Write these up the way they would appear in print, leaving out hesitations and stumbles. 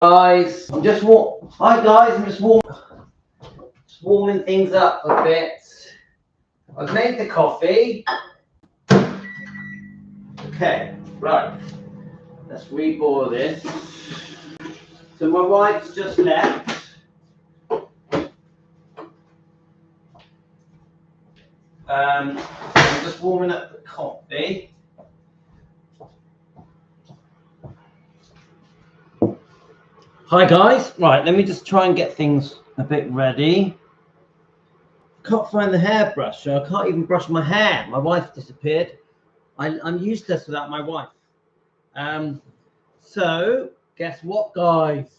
Guys, I'm just Hi guys, I'm just warming things up a bit. I've made the coffee. Okay, right. Let's reboil this. So my wife's just left. I'm just warming up the coffee. Hi guys. Right, let me just try and get things a bit ready. Can't find the hairbrush, so I can't even brush my hair. My wife disappeared. I'm useless without my wife. So guess what, guys?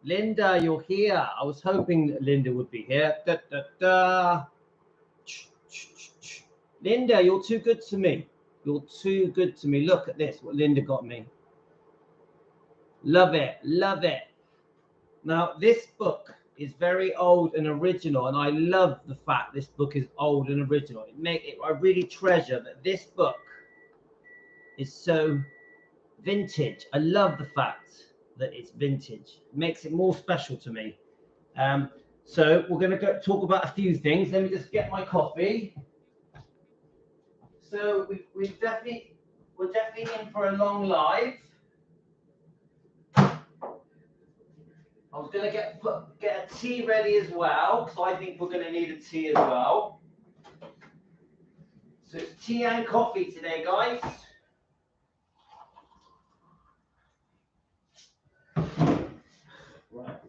Linda, you're here. I was hoping that Linda would be here. Da, da, da. Linda, you're too good to me. You're too good to me. Look at this, what Linda got me. Love it, love it. Now, this book is very old and original, and I love the fact this book is old and original. I really treasure that this book is so vintage. I love the fact that it's vintage. It makes it more special to me. So we're going to talk about a few things. Let me just get my coffee. So we're definitely in for a long live. I was going to get a tea ready as well, because I think we're going to need a tea as well. So it's tea and coffee today, guys. Right.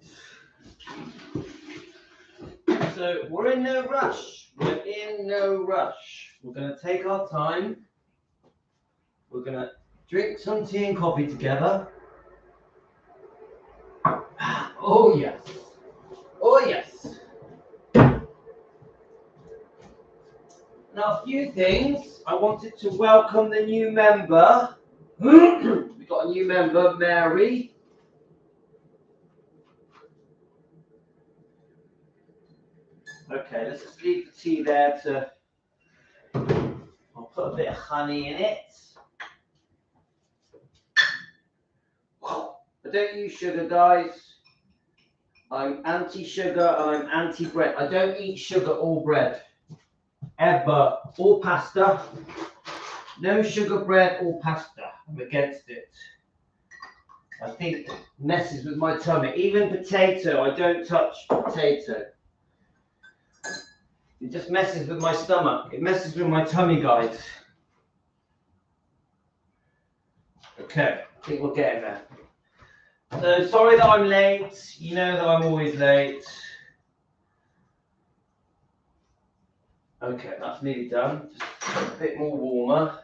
So we're in no rush. We're in no rush. We're going to take our time. We're going to drink some tea and coffee together. Oh, yes. Oh, yes. Now, a few things. I wanted to welcome the new member. We got a new member, Mary. Okay, let's just leave the tea there I'll put a bit of honey in it. I don't use sugar, guys. I'm anti-sugar and I'm anti-bread. I don't eat sugar or bread. Ever. Or pasta. No sugar bread or pasta. I'm against it. I think it messes with my tummy. Even potato, I don't touch potato. It just messes with my stomach. It messes with my tummy, guys. Okay, I think we're getting there. So sorry that I'm late. You know that I'm always late. Okay, that's nearly done. Just a bit more warmer.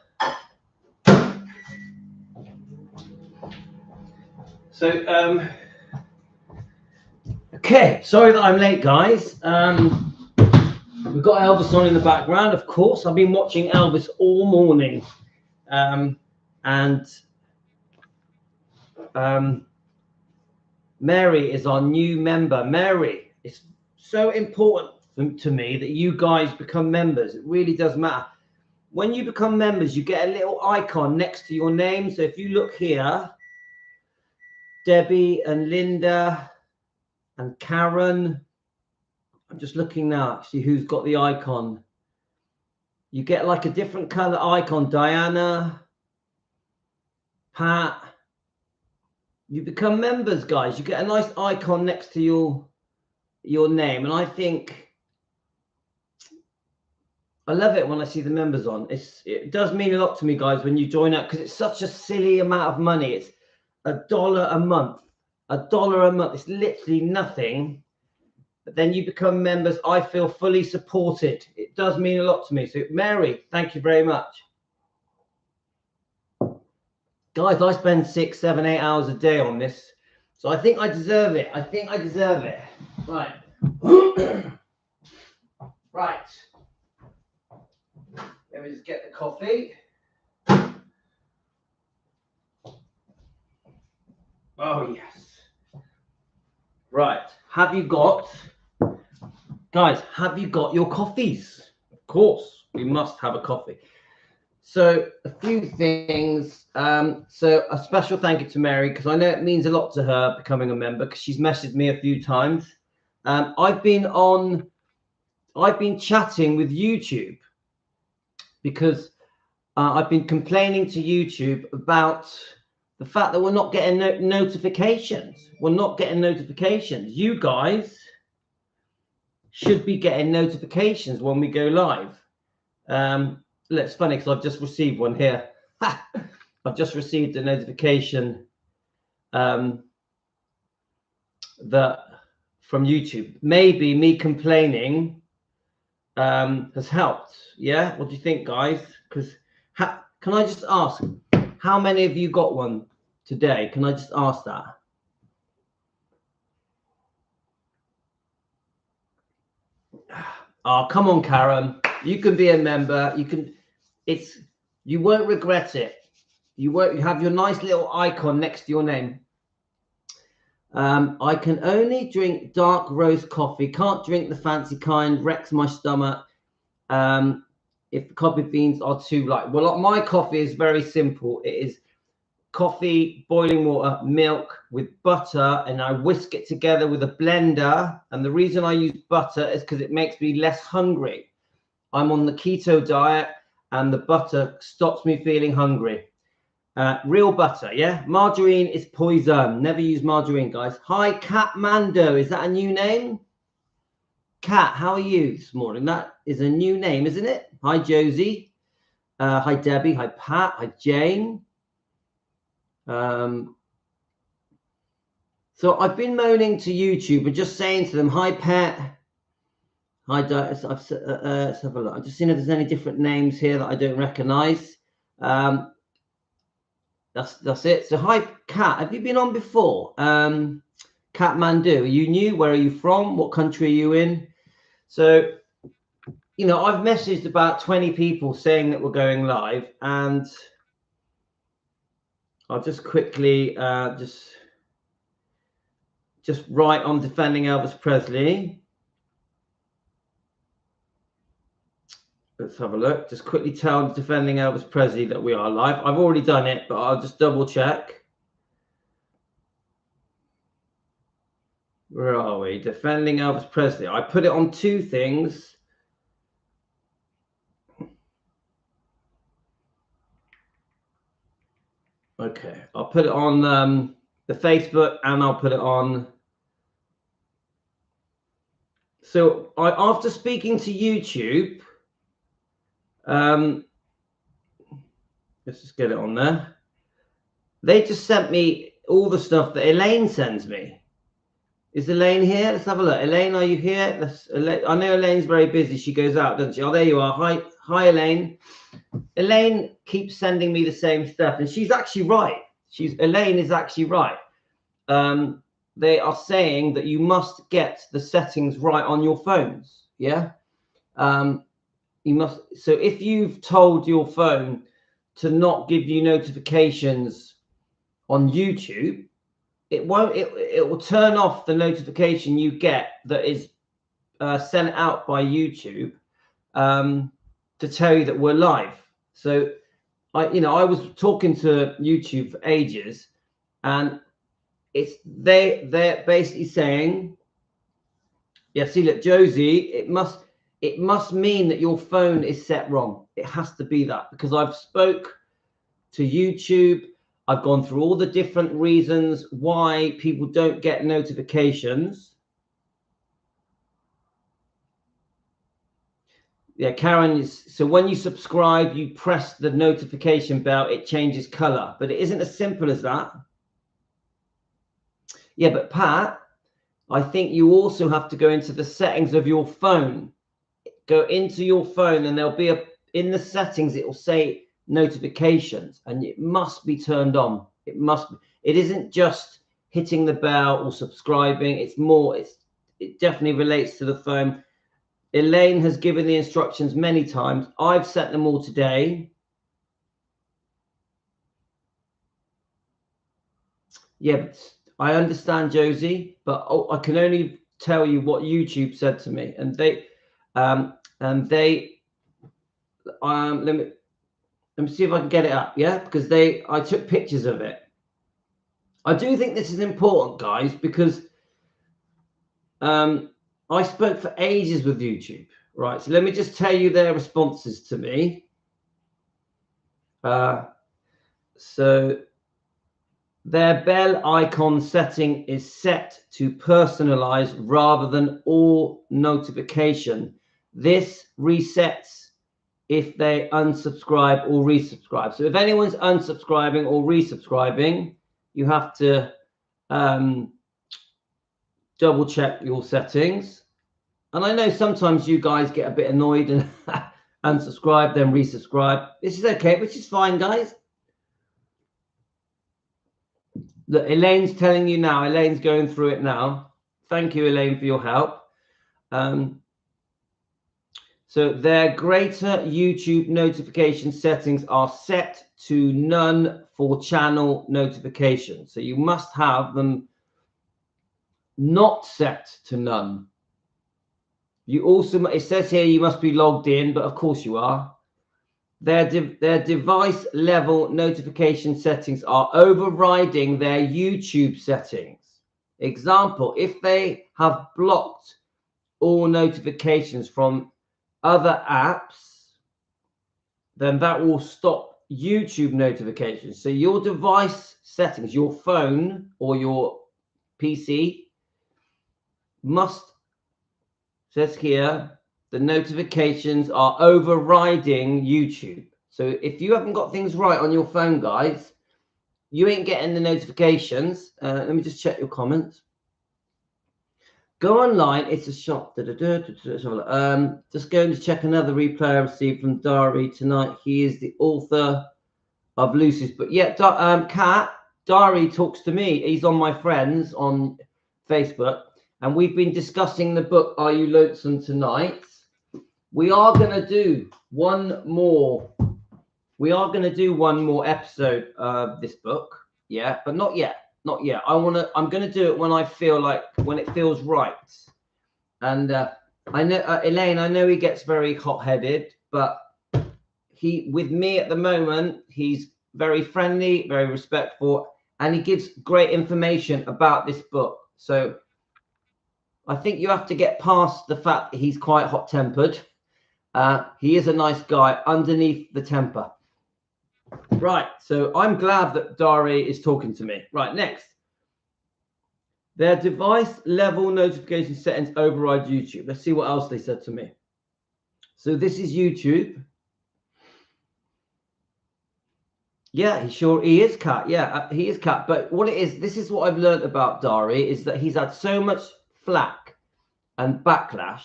So, okay, sorry that I'm late, guys. We've got Elvis on in the background, of course. I've been watching Elvis all morning. Mary is our new member. Mary, it's so important to me that you guys become members. It really does matter. When you become members, you get a little icon next to your name. So if you look here, Debbie and Linda and Karen, I'm just looking now, see who's got the icon. You get like a different color icon. Diana, Pat. You become members, guys. You get a nice icon next to your name. And I think I love it when I see the members on. It does mean a lot to me, guys, when you join up, because it's such a silly amount of money. It's $1 a month. $1 a month. It's literally nothing. But then you become members. I feel fully supported. It does mean a lot to me. So, Mary, thank you very much. Guys, I spend 6, 7, 8 hours a day on this. So I think I deserve it. I think I deserve it. Right. Right. Let me just get the coffee. Oh, yes. Right. Have you got, guys, have you got your coffees? Of course, we must have a coffee. So a few things. So a special thank you to Mary, because I know it means a lot to her becoming a member, because she's messaged me a few times. I've been chatting with YouTube because I've been complaining to YouTube about the fact that we're not getting notifications. We're not getting notifications. You guys should be getting notifications when we go live. Look, it's funny because I've just received one here. I've just received a notification that from YouTube. Maybe me complaining has helped. Yeah, what do you think, guys? Because can I just ask, how many of you got one today? Can I just ask that? Oh, come on, Karen. You can be a member. You can. You won't regret it. You won't. You have your nice little icon next to your name. I can only drink dark roast coffee. Can't drink the fancy kind. Wrecks my stomach. If the coffee beans are too light. Well, my coffee is very simple. It is coffee, boiling water, milk with butter, and I whisk it together with a blender. And the reason I use butter is because it makes me less hungry. I'm on the keto diet, and the butter stops me feeling hungry. Real butter, yeah? Margarine is poison. Never use margarine, guys. Hi, Cat Mando. Is that a new name? Cat, how are you this morning? That is a new name, isn't it? Hi, Josie. Hi, Debbie. Hi, Pat. Hi, Jane. So I've been moaning to YouTube and just saying to them, hi, Pat. Hi, let's have a look. I'm just seeing if there's any different names here that I don't recognize. That's it. So hi, Kat. Have you been on before? Kat Mandu, are you new? Where are you from? What country are you in? So, you know, I've messaged about 20 people saying that we're going live, and I'll just quickly just write on defending Elvis Presley. Let's have a look. Just quickly tell defending Elvis Presley that we are live. I've already done it, but I'll just double check. Where are we? Defending Elvis Presley. I put it on two things. Okay, I'll put it on the Facebook, and I'll put it on. So after speaking to YouTube, let's just get it on there. They just sent me all the stuff that Elaine sends me. Is Elaine here? Let's have a look. Elaine, are you here? I know Elaine's very busy. She goes out, doesn't she? Oh, there you are. Hi, Elaine. Elaine keeps sending me the same stuff, and she's actually right. Elaine is actually right. They are saying that you must get the settings right on your phones. Yeah. You must. So if you've told your phone to not give you notifications on YouTube, it won't. It will turn off the notification you get that is sent out by YouTube to tell you that we're live. So I was talking to YouTube for ages, and they're basically saying, yeah, see, look, Josie, it must mean that your phone is set wrong. It has to be that, because I've spoke to YouTube. I've gone through all the different reasons why people don't get notifications. Yeah, Karen, so when you subscribe, you press the notification bell, it changes color, but it isn't as simple as that. Yeah, but Pat, I think you also have to go into the settings of your phone. Go into your phone, and there'll be in the settings, it will say notifications, and it must be turned on. It isn't just hitting the bell or subscribing. It's more, it definitely relates to the phone. Elaine has given the instructions many times. I've sent them all today. Yeah, but I understand, Josie, but I can only tell you what YouTube said to me, and let me. Let me see if I can get it up, yeah? Because I took pictures of it. I do think this is important, guys, because I spoke for ages with YouTube, right? So let me just tell you their responses to me. So their bell icon setting is set to personalize rather than all notification. This resets if they unsubscribe or resubscribe. So if anyone's unsubscribing or resubscribing, you have to double check your settings. And I know sometimes you guys get a bit annoyed and unsubscribe, then resubscribe. This is okay, which is fine, guys. Look, Elaine's telling you now. Elaine's going through it now. Thank you, Elaine, for your help. So their greater YouTube notification settings are set to none for channel notifications. So you must have them not set to none. You also, it says here you must be logged in, but of course you are. Their device level notification settings are overriding their YouTube settings. Example, if they have blocked all notifications from other apps, then that will stop YouTube notifications. So your device settings, your phone or your PC must, says here, the notifications are overriding YouTube. So if you haven't got things right on your phone, guys, you ain't getting the notifications. Let me just check your comments. Go online. It's a shop. Just going to check another replay I received from Dari tonight. He is the author of Lucy's book. Yeah, Kat, Dari talks to me. He's on my friends on Facebook. And we've been discussing the book, Are You Lonesome Tonight? We are going to do one more. We are going to do one more episode of this book. Yeah, but not yet. Not yet. I'm going to do it when I feel like, when it feels right. And I know, Elaine, I know he gets very hot-headed, but with me at the moment, he's very friendly, very respectful, and he gives great information about this book. So I think you have to get past the fact that he's quite hot-tempered. He is a nice guy underneath the temper. Right, so I'm glad that Dari is talking to me. Right, next. Their device level notification settings override YouTube. Let's see what else they said to me. So this is YouTube. Yeah, he is Cat. Yeah, he is Cat. But what it is, this is what I've learned about Dari, is that he's had so much flack and backlash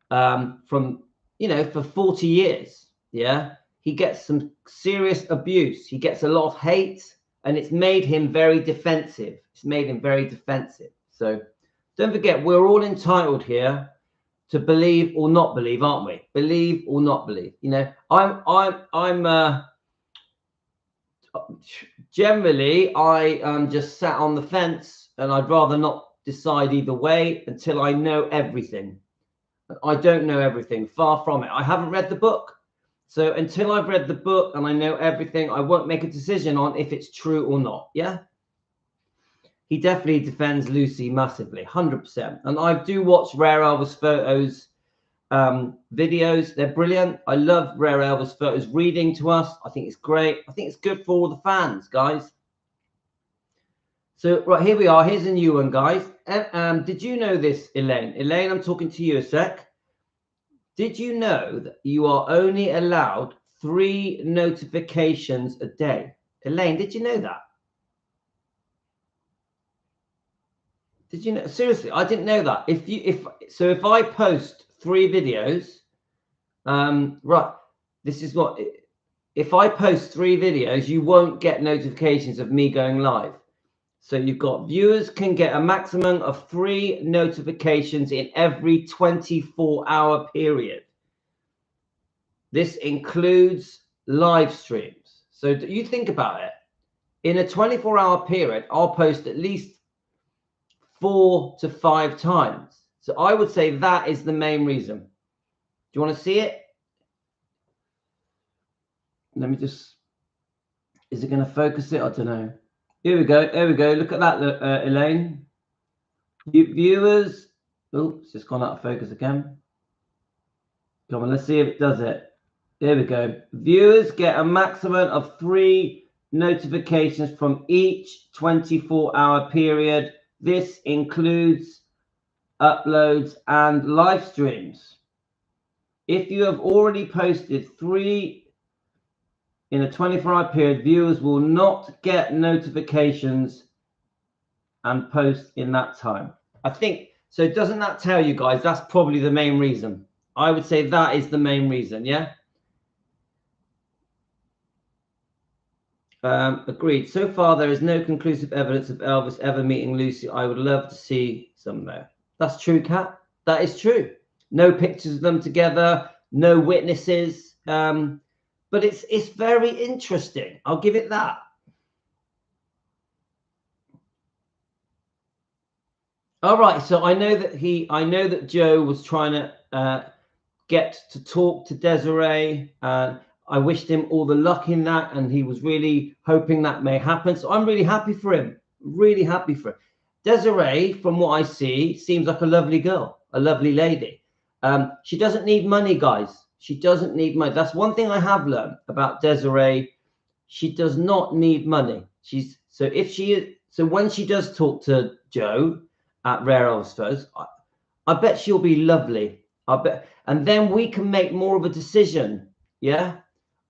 from, for 40 years. Yeah, he gets some serious abuse. He gets a lot of hate, and it's made him very defensive. It's made him very defensive. So don't forget, we're all entitled here to believe or not believe, aren't we? Believe or not believe. I'm generally, I just sat on the fence, and I'd rather not decide either way until I know everything. I don't know everything, far from it. I haven't read the book. So until I've read the book and I know everything, I won't make a decision on if it's true or not. Yeah. He definitely defends Lucy massively, 100%. And I do watch Rare Elvis Photos videos. They're brilliant. I love Rare Elvis Photos reading to us. I think it's great. I think it's good for all the fans, guys. So right, here we are. Here's a new one, guys. Did you know this, Elaine? Elaine, I'm talking to you a sec. Did you know that you are only allowed 3 notifications a day? Elaine, did you know that? Did you know? Seriously, I didn't know that. If I post 3 videos, right, this is what, if I post 3 videos, you won't get notifications of me going live. So you've got viewers can get a maximum of 3 notifications in every 24-hour period. This includes live streams. So you think about it. In a 24-hour period, I'll post at least 4 to 5 times. So I would say that is the main reason. Do you want to see it? Let me just, is it going to focus it? I don't know. Here we go. There we go. Look at that, Elaine. Viewers. Oh, it's just gone out of focus again. Come on, let's see if it does it. There we go. Viewers get a maximum of 3 notifications from each 24-hour period. This includes uploads and live streams. If you have already posted 3 in a 24-hour period, viewers will not get notifications and post in that time. I think, so doesn't that tell you guys that's probably the main reason? I would say that is the main reason, yeah? Agreed. So far, there is no conclusive evidence of Elvis ever meeting Lucy. I would love to see some there. That's true, Kat. That is true. No pictures of them together, no witnesses. But it's very interesting. I'll give it that. All right. So I know that Joe was trying to get to talk to Desiree. I wished him all the luck in that, and he was really hoping that may happen. So I'm really happy for him. Really happy for him. Desiree, from what I see, seems like a lovely girl, a lovely lady. She doesn't need money, guys. She doesn't need money. That's one thing I have learned about Desiree. She does not need money. So when she does talk to Joe at Rare Elvis, I bet she'll be lovely. I bet, and then we can make more of a decision, yeah,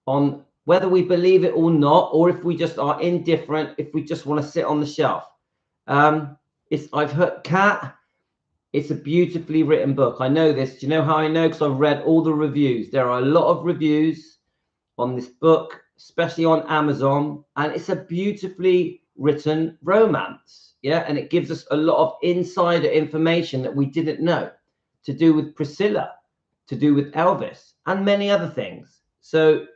on whether we believe it or not, or if we just are indifferent, if we just want to sit on the shelf. I've heard, Kat, it's a beautifully written book. I know this. Do you know how I know? Because I've read all the reviews. There are a lot of reviews on this book, especially on Amazon, and it's a beautifully written romance, yeah, and it gives us a lot of insider information that we didn't know, to do with Priscilla, to do with Elvis, and many other things. So,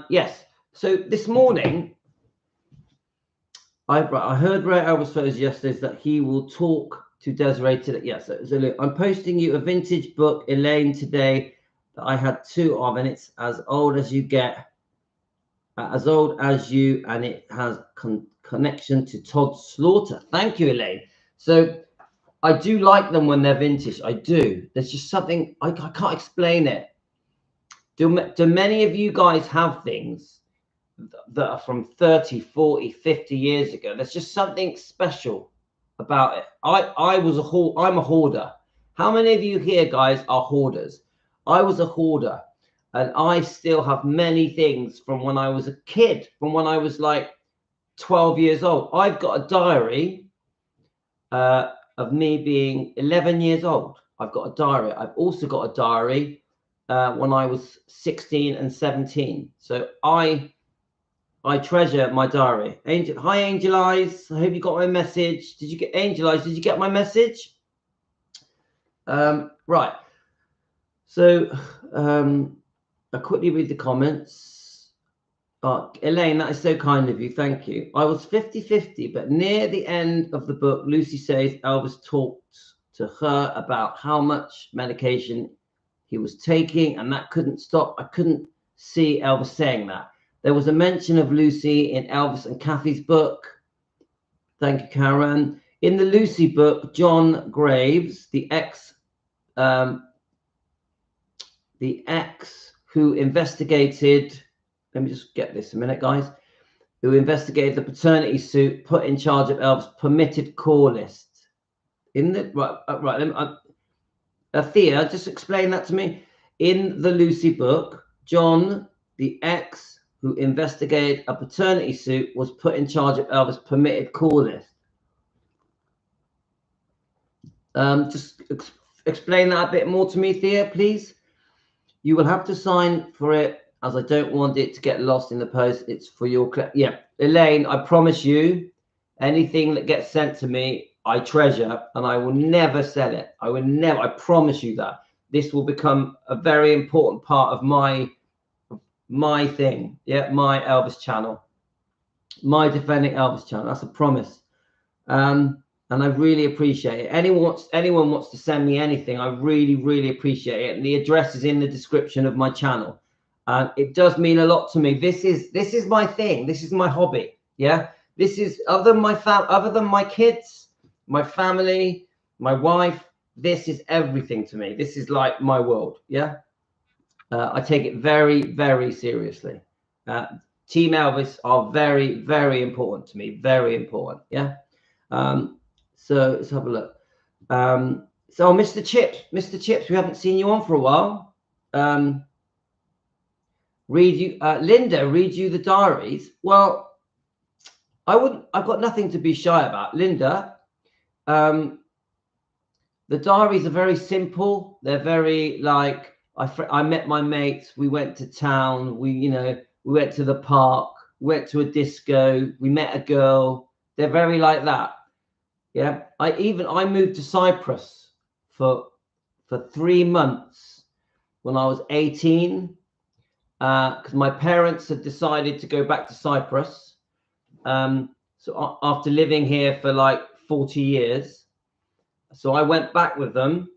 yes. So this morning, I heard Ray Elvis Photos yesterday that he will talk to Desiree today. Yes, so look, I'm posting you a vintage book, Elaine, today that I had 2 of, and it's as old as you get, as old as you, and it has connection to Todd Slaughter. Thank you, Elaine. So I do like them when they're vintage. I do. There's just something, I can't explain it. Do many of you guys have things that are from 30, 40, 50 years ago? There's just something special about it. I'm a hoarder. How many of you here, guys, are hoarders? I was a hoarder, and I still have many things from when I was a kid, from when I was like 12 years old. I've got a diary of me being 11 years old. I've got a diary. I've also got a diary when I was 16 and 17. So I treasure my diary. Angel, hi, Angel Eyes. I hope you got my message. Did you get Angel Eyes? Did you get my message? Right. So I'll quickly read the comments. Elaine, that is so kind of you. Thank you. I was 50-50, but near the end of the book, Lucy says Elvis talked to her about how much medication he was taking, and that couldn't stop. I couldn't see Elvis saying that. There was a mention of Lucy in Elvis and Kathy's book. Thank you, Karen. In the Lucy book, John Graves, the ex who investigated, let me just get this a minute, guys, who investigated the paternity suit put in charge of Elvis' permitted call list. In the Thea, just explain that to me. In the Lucy book, John, the ex who investigated a paternity suit, was put in charge of Elvis' permitted call list. Just explain that a bit more to me, Thea, please. You will have to sign for it, as I don't want it to get lost in the post. It's for your... Yeah, Elaine, I promise you, anything that gets sent to me, I treasure, and I will never sell it. I will never. I promise you that. This will become a very important part of my thing. Yeah, my Elvis channel. My Defending Elvis channel. That's a promise. And I really appreciate it. Anyone wants to send me anything, I really, really appreciate it. And the address is in the description of my channel. and it does mean a lot to me. This is my thing. This is my hobby. Yeah, this is other than my kids, my family, my wife. This is everything to me. This is like my world. Yeah, I take it very, very seriously. Team Elvis are very, very important to me. Very important. Yeah. So let's have a look. So Mr. Chips, we haven't seen you on for a while. Linda, read you the diaries. Well, I've got nothing to be shy about. Linda, the diaries are very simple. They're very like, I met my mates. We went to town. We went to the park, went to a disco. We met a girl. They're very like that. Yeah. I moved to Cyprus for 3 months when I was 18, because my parents had decided to go back to Cyprus. So after living here for like 40 years, so I went back with them,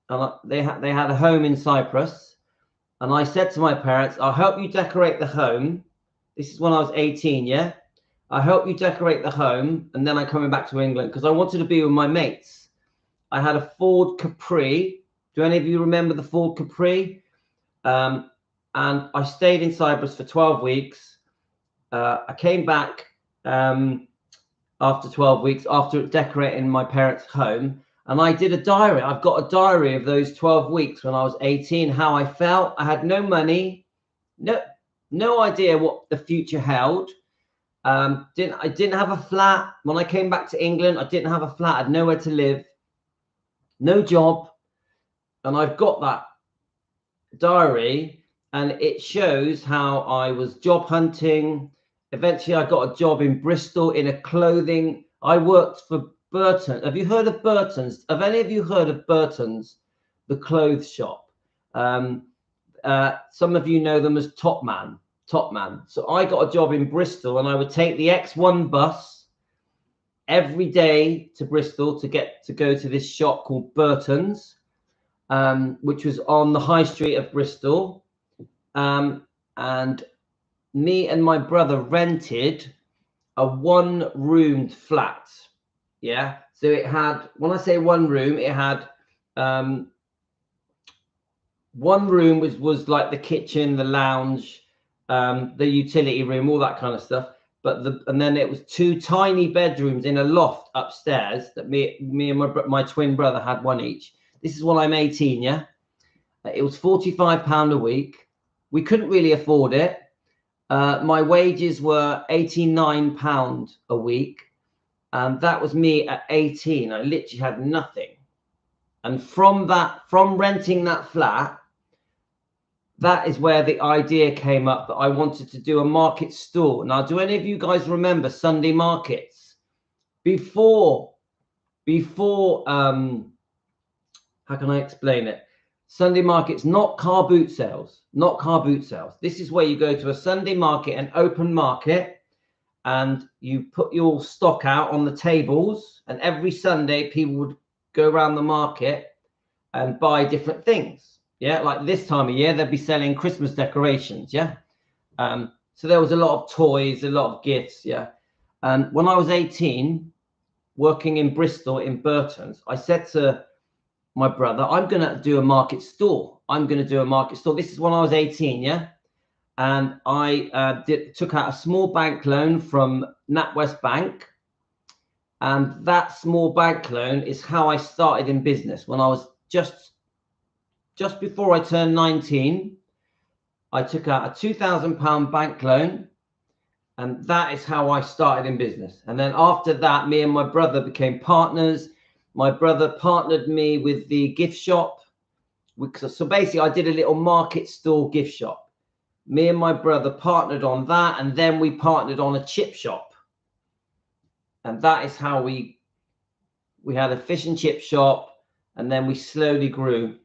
and they had a home in Cyprus, and I said to my parents, "I'll help you decorate the home." This is when I was 18, yeah. "I'll help you decorate the home, and then I'm coming back to England," because I wanted to be with my mates. I had a Ford Capri. Do any of you remember the Ford Capri? And I stayed in Cyprus for 12 weeks. I came back after 12 weeks, after decorating my parents' home, and I did a diary. I've got a diary of those 12 weeks when I was 18, how I felt. I had no money, no idea what the future held. I didn't have a flat. When I came back to England, I didn't have a flat. I had nowhere to live, no job. And I've got that diary, and it shows how I was job hunting. Eventually, I got a job in Bristol in a clothing. I worked for Burton. Have you heard of Burton's? Have any of you heard of Burton's, the clothes shop? Some of you know them as Top Man. So I got a job in Bristol, and I would take the X1 bus every day to Bristol to go to this shop called Burton's, which was on the high street of Bristol. And me and my brother rented a one-roomed flat. Yeah. So it had, when I say one room, it had one room was like the kitchen, the lounge, the utility room, all that kind of stuff. And then it was 2 tiny bedrooms in a loft upstairs that me and my twin brother had one each. This is when I'm 18. Yeah. It was £45 a week. We couldn't really afford it. My wages were £89 a week, and that was me at 18. I literally had nothing. And from renting that flat, that is where the idea came up that I wanted to do a market stall. Now, do any of you guys remember Sunday markets? Before, how can I explain it? Sunday markets, not car boot sales, This is where you go to a Sunday market, an open market, and you put your stock out on the tables, and every Sunday people would go around the market and buy different things. Yeah, like this time of year, they'd be selling Christmas decorations. Yeah. So there was a lot of toys, a lot of gifts. Yeah. And when I was 18, working in Bristol in Burton's, I said to my brother, I'm going to do a market stall. This is when I was 18, yeah? And I took out a small bank loan from NatWest Bank. And that small bank loan is how I started in business. When I was just before I turned 19, I took out a £2,000 bank loan. And that is how I started in business. And then after that, me and my brother became partners. My brother partnered me with the gift shop. So basically, I did a little market stall gift shop. Me and my brother partnered on that, and then we partnered on a chip shop. And that is how we had a fish and chip shop, and then we slowly grew,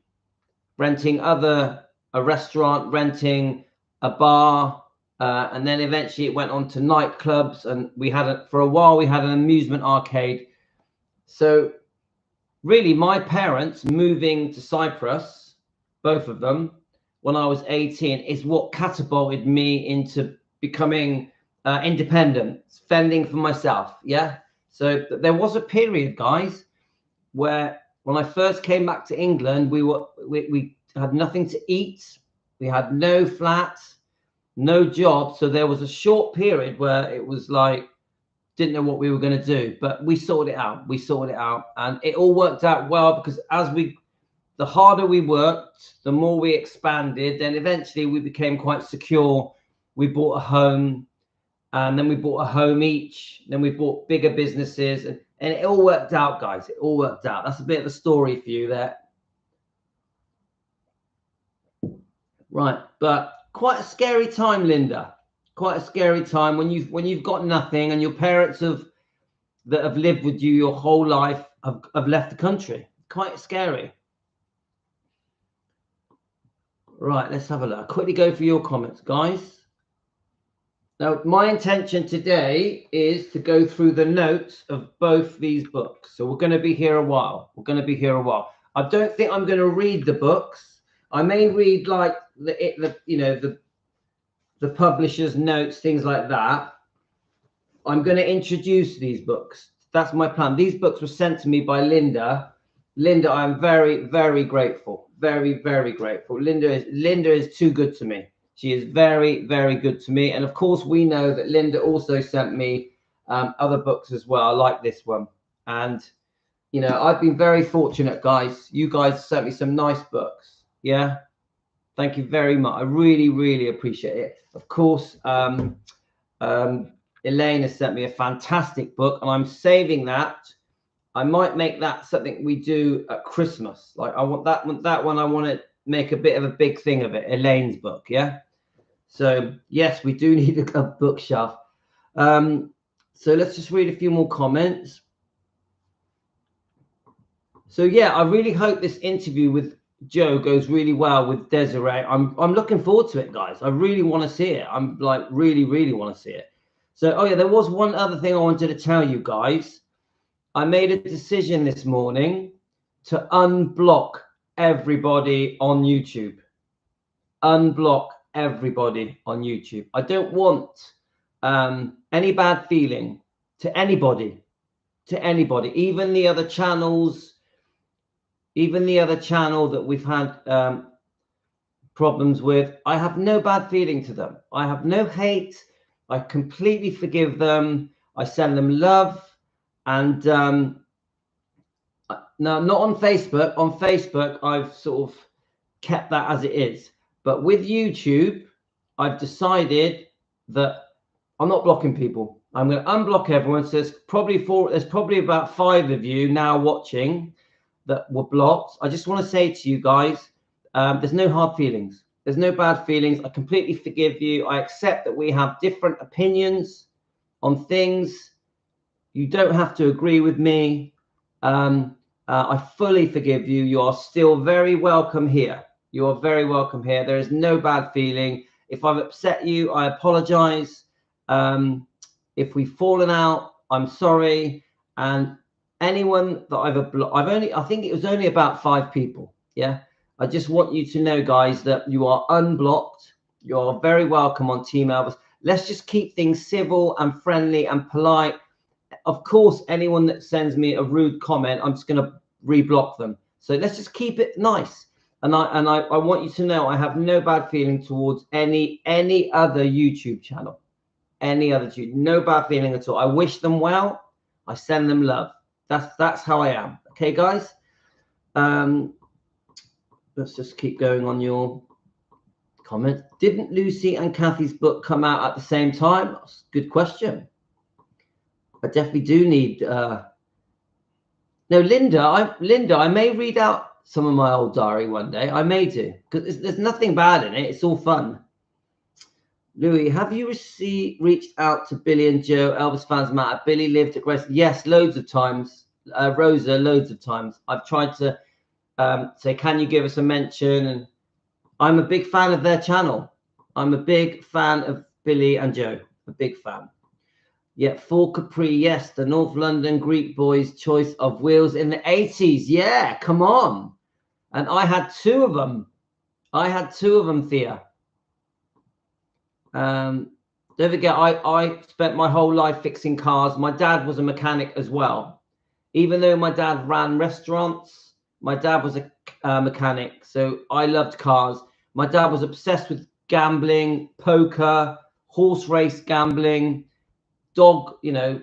renting a restaurant, renting a bar, and then eventually it went on to nightclubs, and for a while we had an amusement arcade. So really, my parents moving to Cyprus, both of them, when I was 18 is what catapulted me into becoming independent, fending for myself. Yeah. So there was a period, guys, where when I first came back to England, we had nothing to eat. We had no flats, no job. So there was a short period where it was like, didn't know what we were going to do, but we sorted it out. We sorted it out, and it all worked out well, because the harder we worked, the more we expanded. Then eventually we became quite secure. We bought a home, and then we bought a home each. Then we bought bigger businesses, and it all worked out, guys. It all worked out. That's a bit of a story for you there. Right, but quite a scary time, Linda. Quite a scary time when you've got nothing, and your parents that have lived with you your whole life have left the country. Quite scary. Right, let's have a look. Quickly go through your comments, guys. Now, my intention today is to go through the notes of both these books. So we're going to be here a while. I don't think I'm going to read the books. I may read like the publisher's notes, things like that. I'm going to introduce these books. That's my plan. These books were sent to me by Linda. Linda, I'm very, very grateful. Very, very grateful. Linda is too good to me. She is very, very good to me. And of course, we know that Linda also sent me other books as well, like this one. And, I've been very fortunate, guys. You guys sent me some nice books. Yeah. Thank you very much. I really, really appreciate it. Of course, Elaine has sent me a fantastic book, and I'm saving that. I might make that something we do at Christmas. Like I want that one. I want to make a bit of a big thing of it. Elaine's book, yeah. So yes, we do need a bookshelf. So let's just read a few more comments. So yeah, I really hope this interview with Joe goes really well with Desiree. I'm looking forward to it, guys. I really want to see it. I'm like really, really want to see it. So, oh yeah, there was one other thing I wanted to tell you guys. I made a decision this morning to unblock everybody on YouTube. Unblock everybody on YouTube. I don't want any bad feeling to anybody, even the other channels, even the other channel that we've had problems with. I have no bad feeling to them. I have no hate. I completely forgive them. I send them love. And no, not on Facebook. On Facebook, I've sort of kept that as it is. But with YouTube, I've decided that I'm not blocking people. I'm going to unblock everyone. So there's probably about 5 of you now watching that were blocked. I just want to say to you guys, there's no hard feelings. There's no bad feelings. I completely forgive you. I accept that we have different opinions on things. You don't have to agree with me. I fully forgive you. You are still very welcome here. You are very welcome here. There is no bad feeling. If I've upset you, I apologize. If we've fallen out, I'm sorry. And anyone that I think it was only about 5 people. Yeah. I just want you to know, guys, that you are unblocked. You are very welcome on Team Elvis. Let's just keep things civil and friendly and polite. Of course, anyone that sends me a rude comment, I'm just going to reblock them. So let's just keep it nice. And I want you to know I have no bad feeling towards any other YouTube channel. Any other YouTube. No bad feeling at all. I wish them well. I send them love. That's how I am. Okay, guys? Let's just keep going on your comments. Didn't Lucy and Kathy's book come out at the same time? That's a good question. I definitely do need. No, Linda. I may read out some of my old diary one day. I may do, because there's nothing bad in it. It's all fun. Louis, have you reached out to Billy and Joe? Elvis Fans Matter. Billy lived at Grace. Yes, loads of times. Rosa, loads of times. I've tried to say, can you give us a mention? And I'm a big fan of their channel. I'm a big fan of Billy and Joe. A big fan. Yeah, for Capri, yes, the North London Greek boys' choice of wheels in the 80s. Yeah, come on. And I had 2 of them. I had 2 of them, Thea. Don't forget, I spent my whole life fixing cars. My dad was a mechanic as well. Even though my dad ran restaurants, my dad was a mechanic. So I loved cars. My dad was obsessed with gambling, poker, horse race gambling, dog, you know,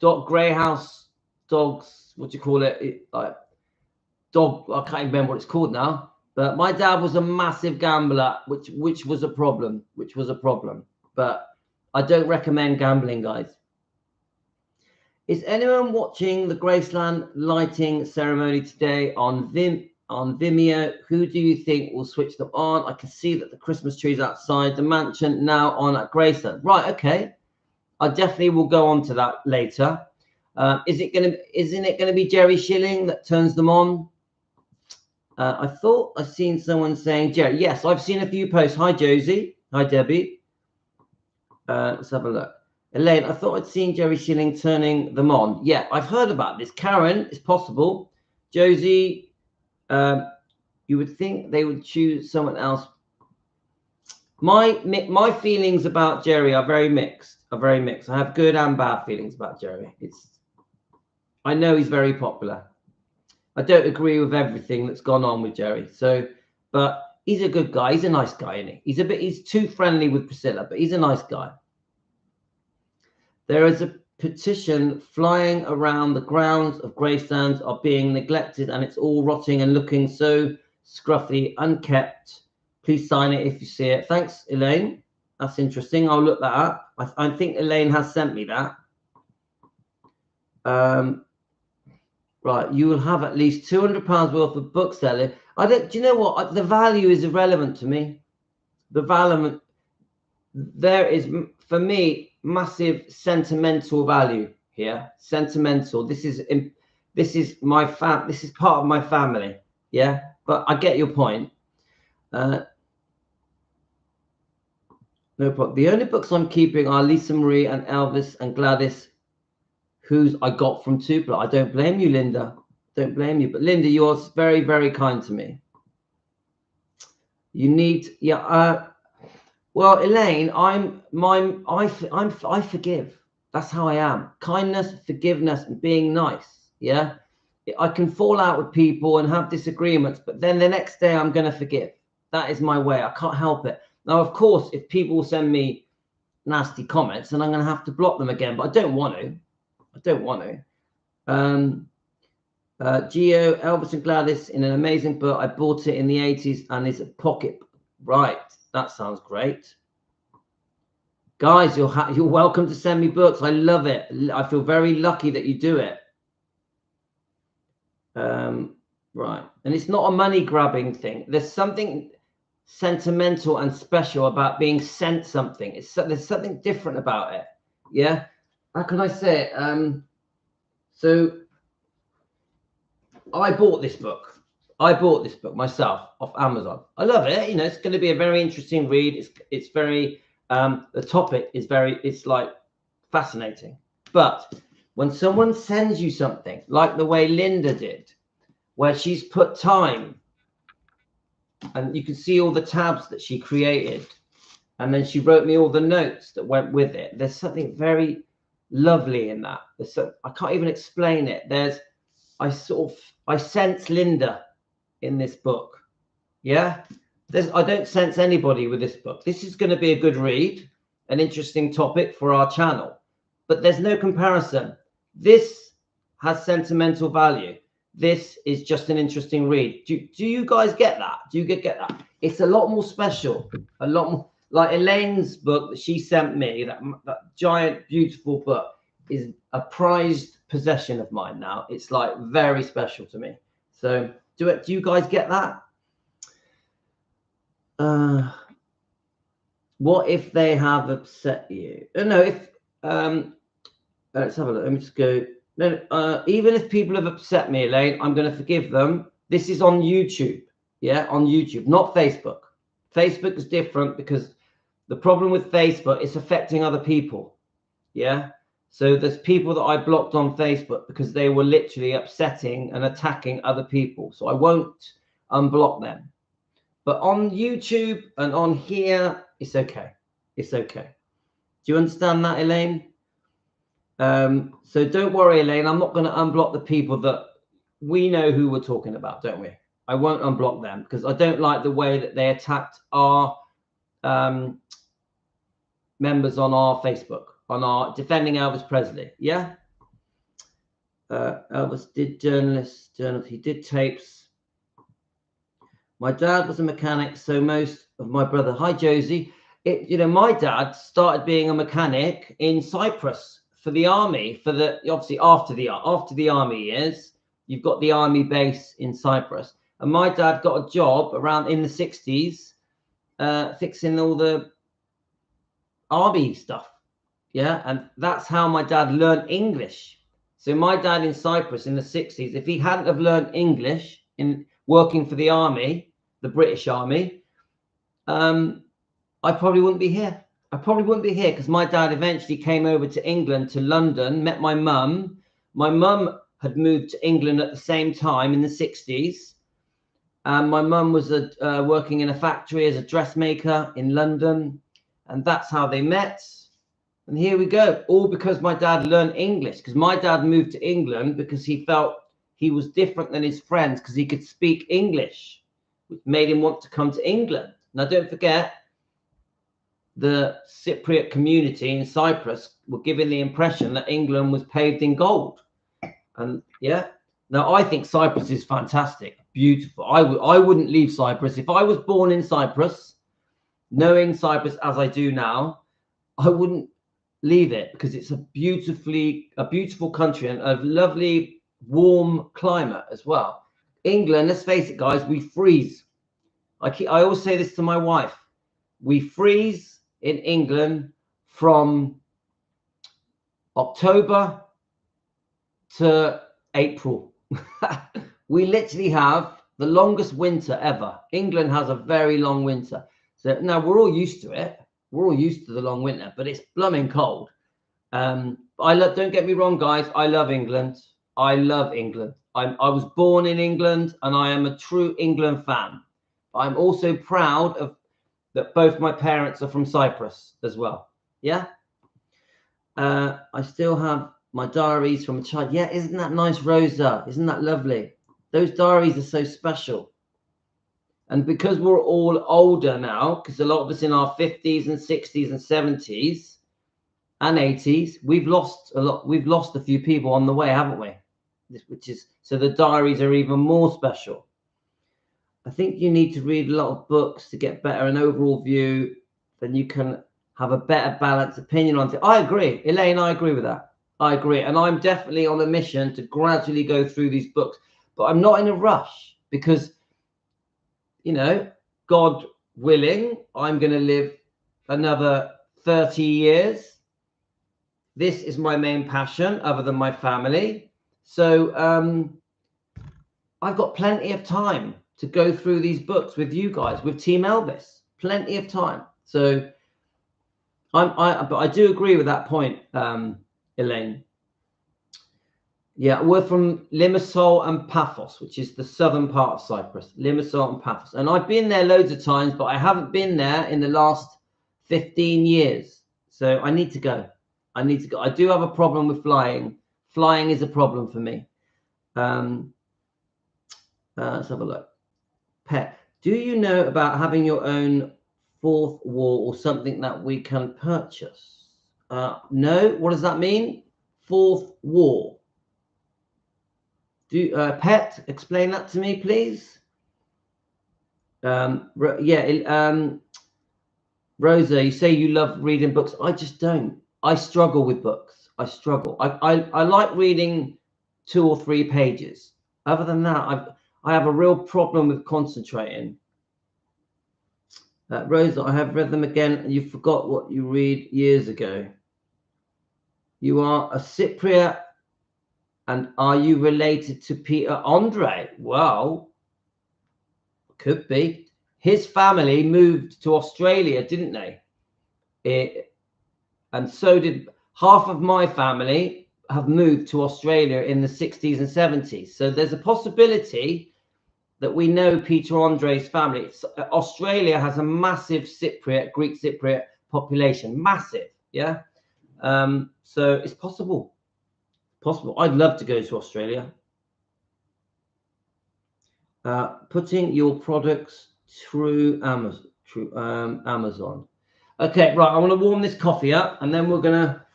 dog, greyhouse dogs, what do you call it? Dog, I can't remember what it's called now. But my dad was a massive gambler, which was a problem, But I don't recommend gambling, guys. Is anyone watching the Graceland lighting ceremony today on Vimeo? Who do you think will switch them on? I can see that the Christmas tree's outside the mansion now on at Graceland. Right, okay. I definitely will go on to that later. Isn't it gonna be Jerry Schilling that turns them on? I thought I've seen someone saying Jerry. Yes, I've seen a few posts. Hi, Josie. Hi, Debbie. Let's have a look. Elaine, I thought I'd seen Jerry Schilling turning them on. Yeah, I've heard about this. Karen, it's possible. Josie, you would think they would choose someone else. My feelings about Jerry are very mixed. I have good and bad feelings about Jerry. I know he's very popular. I don't agree with everything that's gone on with Jerry. But he's a good guy. He's a nice guy, isn't he? He's too friendly with Priscilla, but he's a nice guy. There is a petition flying around the grounds of Gracelands are being neglected and it's all rotting and looking so scruffy, unkept. Please sign it if you see it. Thanks, Elaine. That's interesting. I'll look that up. I think Elaine has sent me that. Right, you will have at least £200 worth of bookselling. Do you know what? The value is irrelevant to me. The value, there is, for me, massive sentimental value here. Sentimental. This is my this is part of my family. Yeah, but I get your point. No problem. The only books I'm keeping are Lisa Marie and Elvis and Gladys, whose I got from Tupelo. I don't blame you, Linda. Don't blame you. But Linda, you're very, very kind to me. You need, yeah. Well, Elaine, I forgive. That's how I am. Kindness, forgiveness, and being nice. Yeah. I can fall out with people and have disagreements, but then the next day I'm going to forgive. That is my way. I can't help it. Now, of course, if people send me nasty comments, then I'm going to have to block them again, but I don't want to. Geo, Elvis and Gladys in an amazing book. I bought it in the 80s and it's a pocket. Right. That sounds great. Guys, you're welcome to send me books. I love it. I feel very lucky that you do it. Right. And it's not a money grabbing thing. There's something sentimental and special about being sent something. There's something different about it. Yeah. How can I say it? So I bought this book. Myself off Amazon. I love it. You know, it's going to be a very interesting read. It's very the topic is it's like fascinating. But when someone sends you something like the way Linda did, where she's put time and you can see all the tabs that she created, and then she wrote me all the notes that went with it. There's something very lovely in that. I can't even explain it. I sense Linda in this book. Yeah. I don't sense anybody with this book. This is going to be a good read, an interesting topic for our channel, but there's no comparison. This has sentimental value. This is just an interesting read. Do you guys get that? Do you get that? It's a lot more special, a lot more like Elaine's book that she sent me, that giant, beautiful book is a prized possession of mine now. It's like very special to me. So do you guys get that? What if they have upset you? No, if let's have a look. Let me just go. No, even if people have upset me, Elaine, I'm going to forgive them. This is on YouTube. Yeah, on YouTube, not Facebook. Facebook is different because the problem with Facebook is affecting other people. Yeah. So there's people that I blocked on Facebook because they were literally upsetting and attacking other people. So I won't unblock them. But on YouTube and on here, it's okay. It's okay. Do you understand that, Elaine? So don't worry, Elaine. I'm not going to unblock the people that we know who we're talking about, don't we? I won't unblock them because I don't like the way that they attacked our members on our Facebook, on our Defending Elvis Presley. Yeah. Elvis did journals. He did tapes. My dad was a mechanic, so most of my brother. Hi, Josie. My dad started being a mechanic in Cyprus for the army. For the obviously after the army years, you've got the army base in Cyprus, and my dad got a job around in the 60s, fixing all the army stuff. Yeah, and that's how my dad learned English. So my dad in Cyprus in the 60s, if he hadn't have learned English in working for the army, the British Army, I probably wouldn't be here. I probably wouldn't be here because my dad eventually came over to England, to London, met my mum. My mum had moved to England at the same time in the 60s. And my mum was working in a factory as a dressmaker in London. And that's how they met. And here we go, all because my dad learned English, because my dad moved to England because he felt he was different than his friends because he could speak English, which made him want to come to England. Now, don't forget, the Cypriot community in Cyprus were given the impression that England was paved in gold. And yeah, now I think Cyprus is fantastic, beautiful. I wouldn't leave Cyprus. If I was born in Cyprus, knowing Cyprus as I do now, I wouldn't leave it because it's a beautiful country and a lovely warm climate as well. England, let's face it, guys, we freeze. I always say this to my wife. We freeze in England from October to April. We literally have the longest winter ever. England has a very long winter. So now we're all used to it. We're all used to the long winter, but it's blooming cold. Don't get me wrong, guys. I love England. I love England. I was born in England and I am a true England fan. I'm also proud of that both my parents are from Cyprus as well. Yeah. I still have my diaries from a child. Yeah, isn't that nice, Rosa? Isn't that lovely? Those diaries are so special. And because we're all older now, because a lot of us in our 50s and 60s and 70s and 80s, we've lost a lot. We've lost a few people on the way, haven't we? So the diaries are even more special. I think you need to read a lot of books to get better an overall view. Then you can have a better balanced opinion on it. I agree, Elaine. I agree with that. I agree, and I'm definitely on a mission to gradually go through these books, but I'm not in a rush because, God willing, I'm going to live another 30 years. This is my main passion other than my family. So I've got plenty of time to go through these books with you guys, with Team Elvis. Plenty of time. So but I do agree with that point, Elaine. Yeah, we're from Limassol and Paphos, which is the southern part of Cyprus. Limassol and Paphos. And I've been there loads of times, but I haven't been there in the last 15 years. So I need to go. I need to go. I do have a problem with flying. Flying is a problem for me. Let's have a look. Pet, do you know about having your own fourth wall or something that we can purchase? No. What does that mean? Fourth wall. Pet, explain that to me, please. Rosa, you say you love reading books. I just don't. I struggle with books. I struggle. I like reading 2 or 3 pages. Other than that, I have a real problem with concentrating. Rosa, I have read them again and you forgot what you read years ago. You are a Cypriot. And are you related to Peter Andre? Well, could be. His family moved to Australia, didn't they? And so did half of my family have moved to Australia in the 60s and 70s. So there's a possibility that we know Peter Andre's family. Australia has a massive Cypriot, Greek Cypriot population, massive, yeah. So it's possible. I'd love to go to Australia. Putting your products through Amazon. Okay, right. I want to warm this coffee up, and then we're gonna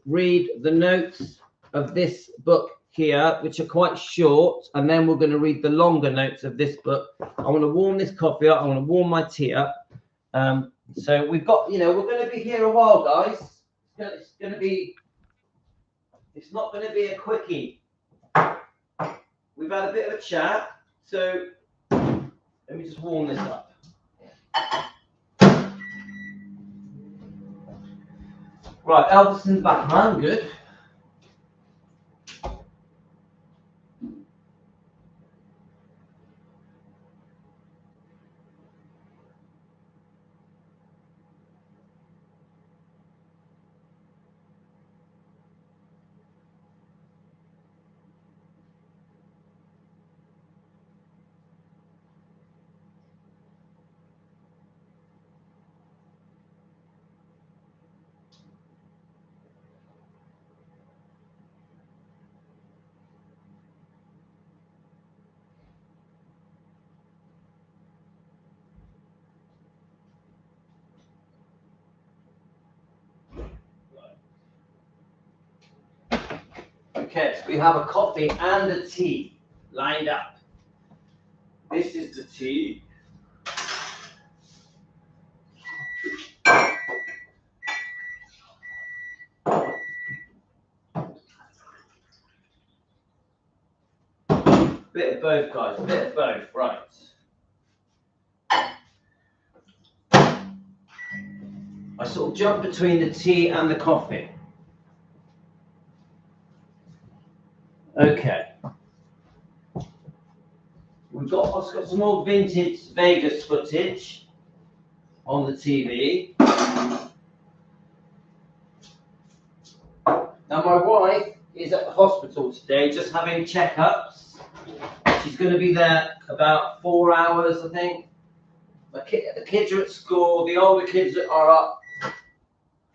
read the notes of this book here, which are quite short, and then we're going to read the longer notes of this book. I want to warm this coffee up. I want to warm my tea up. So we've got, we're going to be here a while, guys. It's not going to be a quickie. We've had a bit of a chat, so let me just warm this up. Right, Elvis in the background, good. Okay, so we have a coffee and a tea lined up. This is the tea. Bit of both, guys, a bit of both, right. I sort of jump between the tea and the coffee. Okay. I've got some old vintage Vegas footage on the TV. Now my wife is at the hospital today, just having checkups. She's going to be there about 4 hours, I think. The kids are at school. The older kids are up.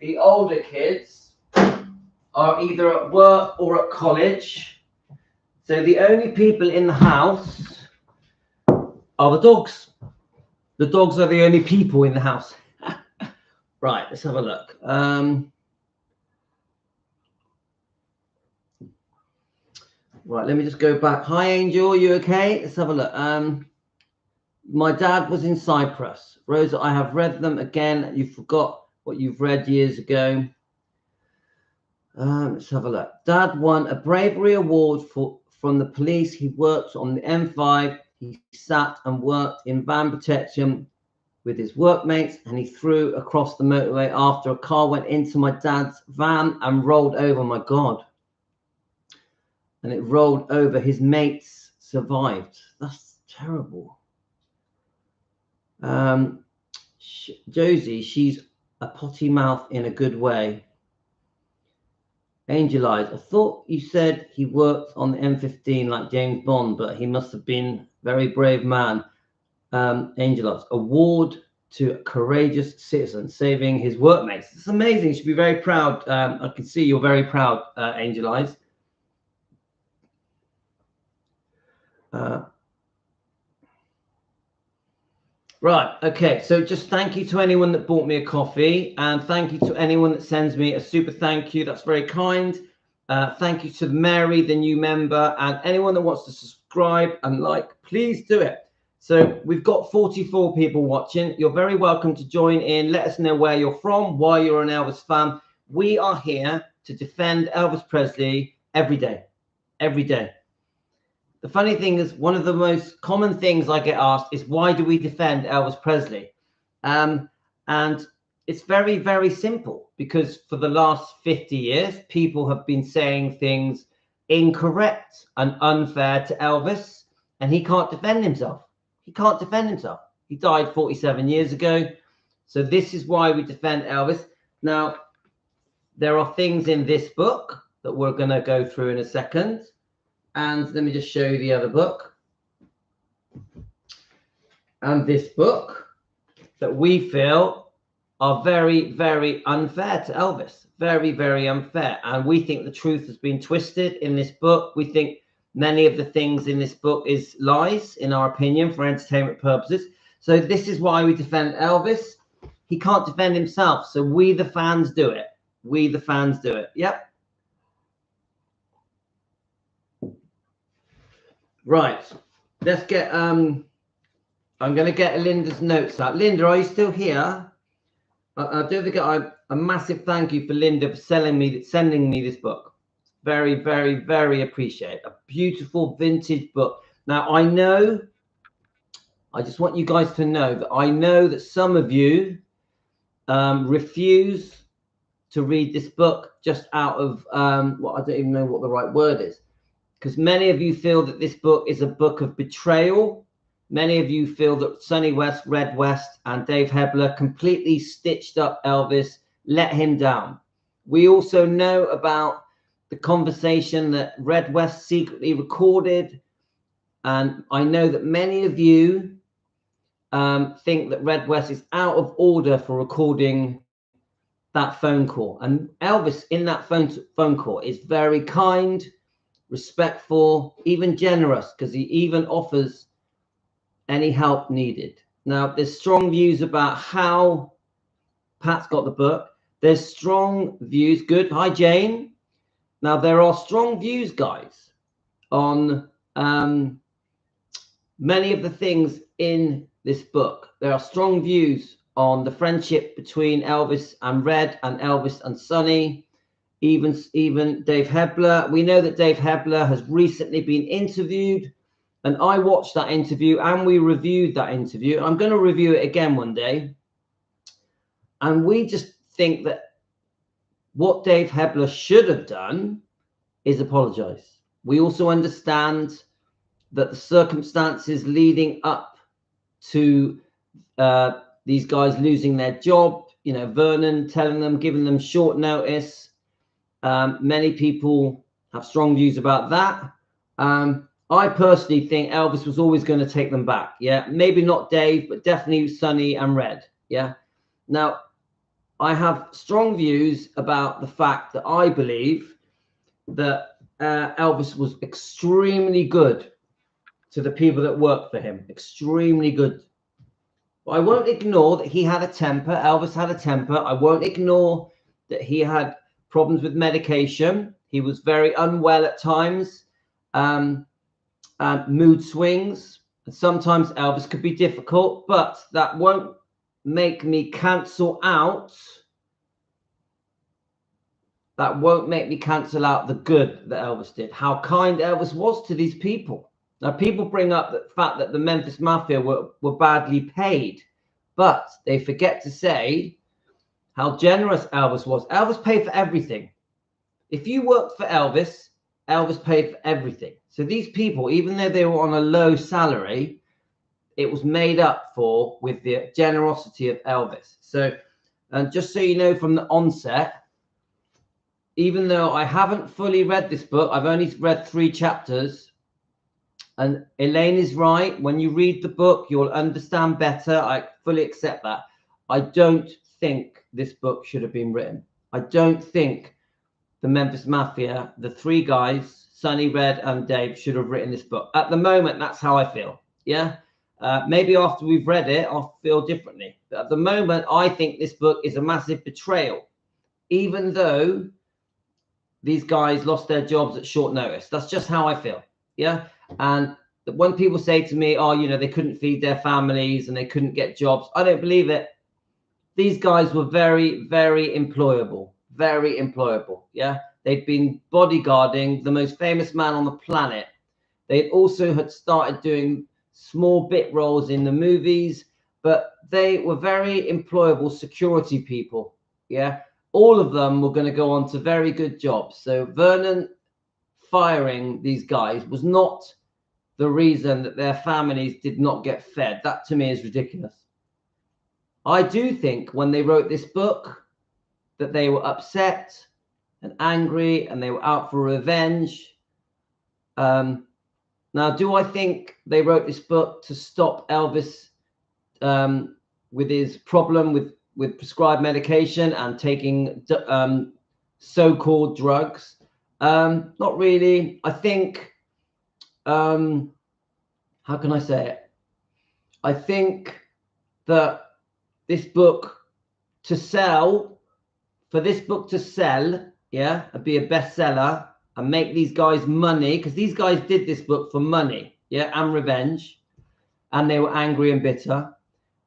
The older kids are either at work or at college. So the only people in the house are the dogs. The dogs are the only people in the house. Right, let's have a look. Right, let me just go back. Hi, Angel, you okay? Let's have a look. My dad was in Cyprus. Rosa, I have read them again. You forgot what you've read years ago. Let's have a look. Dad won a bravery award from the police. He worked on the M5. He sat and worked in van protection with his workmates, and he threw across the motorway after a car went into my dad's van and rolled over. My God. And it rolled over. His mates survived. That's terrible. Josie, she's a potty mouth in a good way. Angel Eyes, I thought you said he worked on the M15 like James Bond, but he must have been a very brave man. Angel Eyes, award to a courageous citizen saving his workmates. It's amazing. You should be very proud. I can see you're very proud, Angel Eyes. Right, okay, so just thank you to anyone that bought me a coffee, and thank you to anyone that sends me a super thank you. That's very kind. Thank you to Mary, the new member, and anyone that wants to subscribe and like, please do it. So we've got 44 people watching. You're very welcome to join in. Let us know where you're from, why you're an Elvis fan. We are here to defend Elvis Presley every day, every day. The funny thing is, one of the most common things I get asked is, why do we defend Elvis Presley? And it's very, very simple, because for the last 50 years, people have been saying things incorrect and unfair to Elvis, and he can't defend himself. He can't defend himself. He died 47 years ago. So this is why we defend Elvis. Now, there are things in this book that we're going to go through in a second. And let me just show you the other book. and this book that we feel are very, very unfair to Elvis. Very, very unfair. And we think the truth has been twisted in this book. We think many of the things in this book is lies, in our opinion, for entertainment purposes. So this is why we defend Elvis. He can't defend himself. So we, the fans, do it. We, the fans, do it. Yep. Right. Let's get, I'm going to get Linda's notes out. Linda, are you still here? Don't forget, a massive thank you for Linda for sending me this book. Very, very, very appreciate. A beautiful vintage book. Now, I just want you guys to know that I know that some of you refuse to read this book just out of, well, I don't even know what the right word is. Because many of you feel that this book is a book of betrayal. Many of you feel that Sonny West, Red West, and Dave Hebler completely stitched up Elvis, let him down. We also know about the conversation that Red West secretly recorded. And I know that many of you think that Red West is out of order for recording that phone call. And Elvis in that phone call is very kind, respectful, even generous, because he even offers any help needed. Now, there's strong views about how Pat's got the book. There's strong views. Good. Hi, Jane. Now, there are strong views, guys, on many of the things in this book. There are strong views on the friendship between Elvis and Red and Elvis and Sonny, even Dave Hebler. We know that Dave Hebler has recently been interviewed. And I watched that interview and we reviewed that interview. I'm going to review it again one day. And we just think that what Dave Hebler should have done is apologize. We also understand that the circumstances leading up to these guys losing their job, you know, Vernon telling them, giving them short notice. Many people have strong views about that. I personally think Elvis was always going to take them back. Yeah, maybe not Dave, but definitely Sonny and Red. Yeah. Now, I have strong views about the fact that I believe that Elvis was extremely good to the people that worked for him. Extremely good. But I won't ignore that he had a temper. Elvis had a temper. I won't ignore that he had problems with medication. He was very unwell at times. Mood swings. And sometimes Elvis could be difficult, but that won't make me cancel out. That won't make me cancel out the good that Elvis did. How kind Elvis was to these people. Now, people bring up the fact that the Memphis Mafia were badly paid, but they forget to say how generous Elvis was. Elvis paid for everything. If you worked for Elvis, Elvis paid for everything. So these people, even though they were on a low salary, it was made up for with the generosity of Elvis. So, and just so you know from the onset, even though I haven't fully read this book, I've only read 3 chapters. And Elaine is right. When you read the book, you'll understand better. I fully accept that. I don't think this book should have been written. I don't think the Memphis Mafia, the 3 guys, Sonny, Red, and Dave, should have written this book. At the moment, that's how I feel. Yeah. Maybe after we've read it, I'll feel differently. But at the moment, I think this book is a massive betrayal, even though these guys lost their jobs at short notice. That's just how I feel. Yeah. And when people say to me, oh, you know, they couldn't feed their families and they couldn't get jobs, I don't believe it. These guys were very, very employable. Very employable. Yeah. They'd been bodyguarding the most famous man on the planet. They also had started doing small bit roles in the movies, but they were very employable security people. Yeah. All of them were going to go on to very good jobs. So Vernon firing these guys was not the reason that their families did not get fed. That to me is ridiculous. I do think when they wrote this book that they were upset and angry and they were out for revenge. Now, do I think they wrote this book to stop Elvis with his problem with prescribed medication and taking so-called drugs. Not really. I think, how can I say it? I think that this book to sell, for this book to sell, yeah, and be a bestseller and make these guys money, because these guys did this book for money, yeah, and revenge, and they were angry and bitter.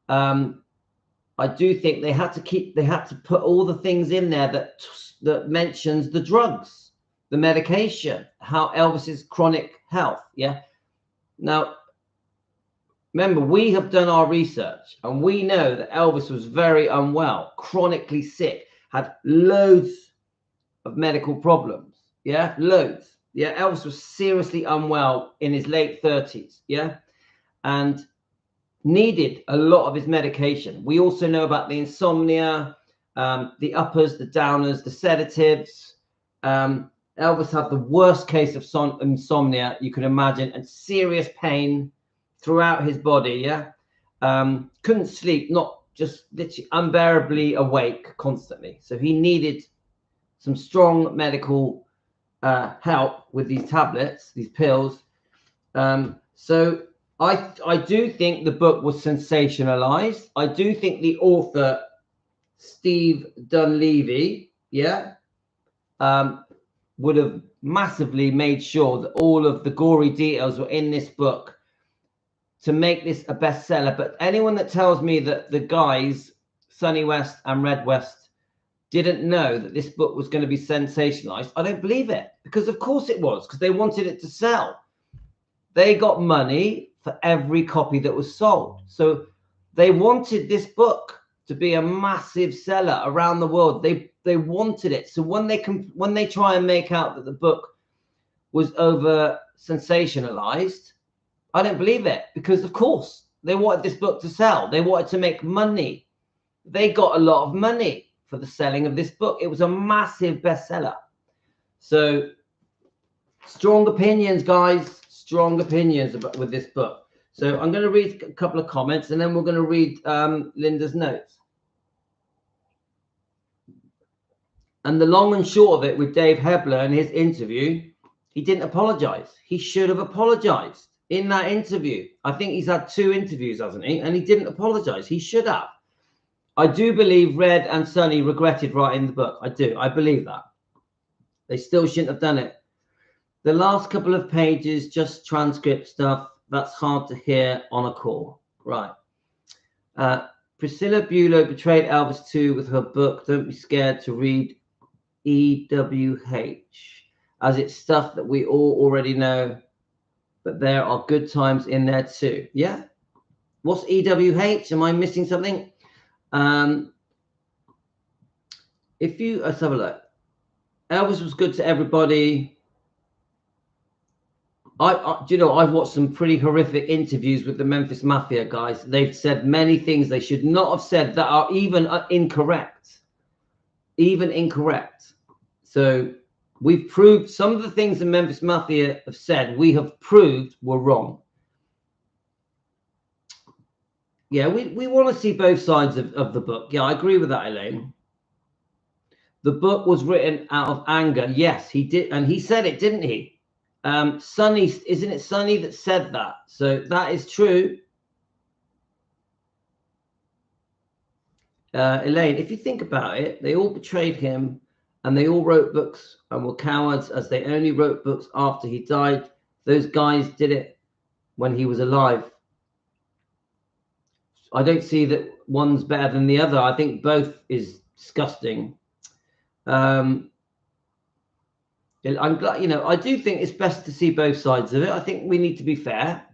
I do think they had to put all the things in there that mentions the drugs, the medication, how Elvis's chronic health, yeah. Now, remember, we have done our research and we know that Elvis was very unwell, chronically sick, had loads of medical problems. Yeah, loads. Yeah, Elvis was seriously unwell in his late 30s. Yeah, and needed a lot of his medication. We also know about the insomnia, the uppers, the downers, the sedatives. Elvis had the worst case of insomnia you can imagine, and serious pain throughout his body. Yeah, couldn't sleep, not just literally unbearably awake constantly. So he needed some strong medical help with these tablets, these pills. So I do think the book was sensationalized. I do think the author, Steve Dunleavy, yeah, would have massively made sure that all of the gory details were in this book to make this a bestseller. But anyone that tells me that the guys, Sonny West and Red West, didn't know that this book was going to be sensationalized, I don't believe it. Because of course it was, because they wanted it to sell. They got money for every copy that was sold. So they wanted this book to be a massive seller around the world. They wanted it. So when they try and make out that the book was over sensationalized, I don't believe it, because of course they wanted this book to sell. They wanted to make money. They got a lot of money for the selling of this book. It was a massive bestseller. So strong opinions, guys. Strong opinions with this book. So I'm going to read a couple of comments and then we're going to read Linda's notes. And the long and short of it with Dave Hebler in his interview, he didn't apologize. He should have apologized in that interview. I think he's had 2 interviews, hasn't he? And he didn't apologize. He should have. I do believe Red and Sonny regretted writing the book. I do. I believe that. They still shouldn't have done it. The last couple of pages, just transcript stuff. That's hard to hear on a call. Right. Priscilla Bulow betrayed Elvis too with her book. Don't be scared to read EWH, as it's stuff that we all already know. But there are good times in there too. Yeah. What's EWH? Am I missing something? Let's have a look. Elvis was good to everybody. Do you know, I've watched some pretty horrific interviews with the Memphis Mafia guys. They've said many things they should not have said that are even incorrect. Even incorrect. So we've proved some of the things the Memphis Mafia have said, we have proved were wrong. Yeah, we want to see both sides of the book. Yeah, I agree with that, Elaine. The book was written out of anger. Yes, he did. And he said it, didn't he? Sonny, isn't it Sonny that said that? So that is true. Elaine, if you think about it, they all betrayed him and they all wrote books and were cowards, as they only wrote books after he died. Those guys did it when he was alive. I don't see that one's better than the other. I think both is disgusting. I'm glad, you know, I do think it's best to see both sides of it. I think we need to be fair.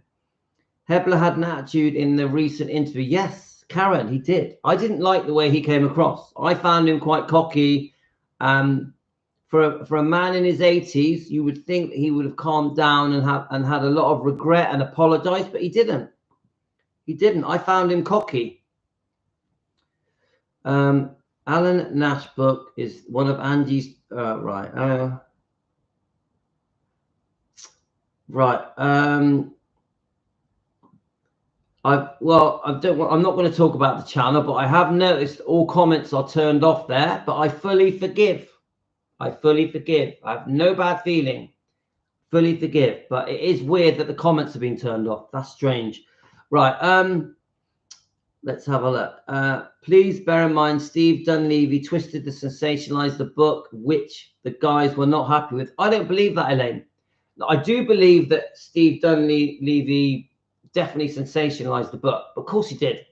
Hebler had an attitude in the recent interview. Yes, Karen, he did. I didn't like the way he came across. I found him quite cocky. For a man in his 80s, you would think that he would have calmed down and had a lot of regret and apologized, but he didn't. He didn't. I found him cocky. Alan Nash book is one of Angie's right. Right. I'm not going to talk about the channel, but I have noticed all comments are turned off there. But I fully forgive. I fully forgive. I have no bad feeling. Fully forgive. But it is weird that the comments have been turned off. That's strange. Right. Let's have a look. Please bear in mind, Steve Dunleavy twisted to sensationalize the book, which the guys were not happy with. I don't believe that, Elaine. I do believe that Steve Dunleavy definitely sensationalized the book. Of course he did.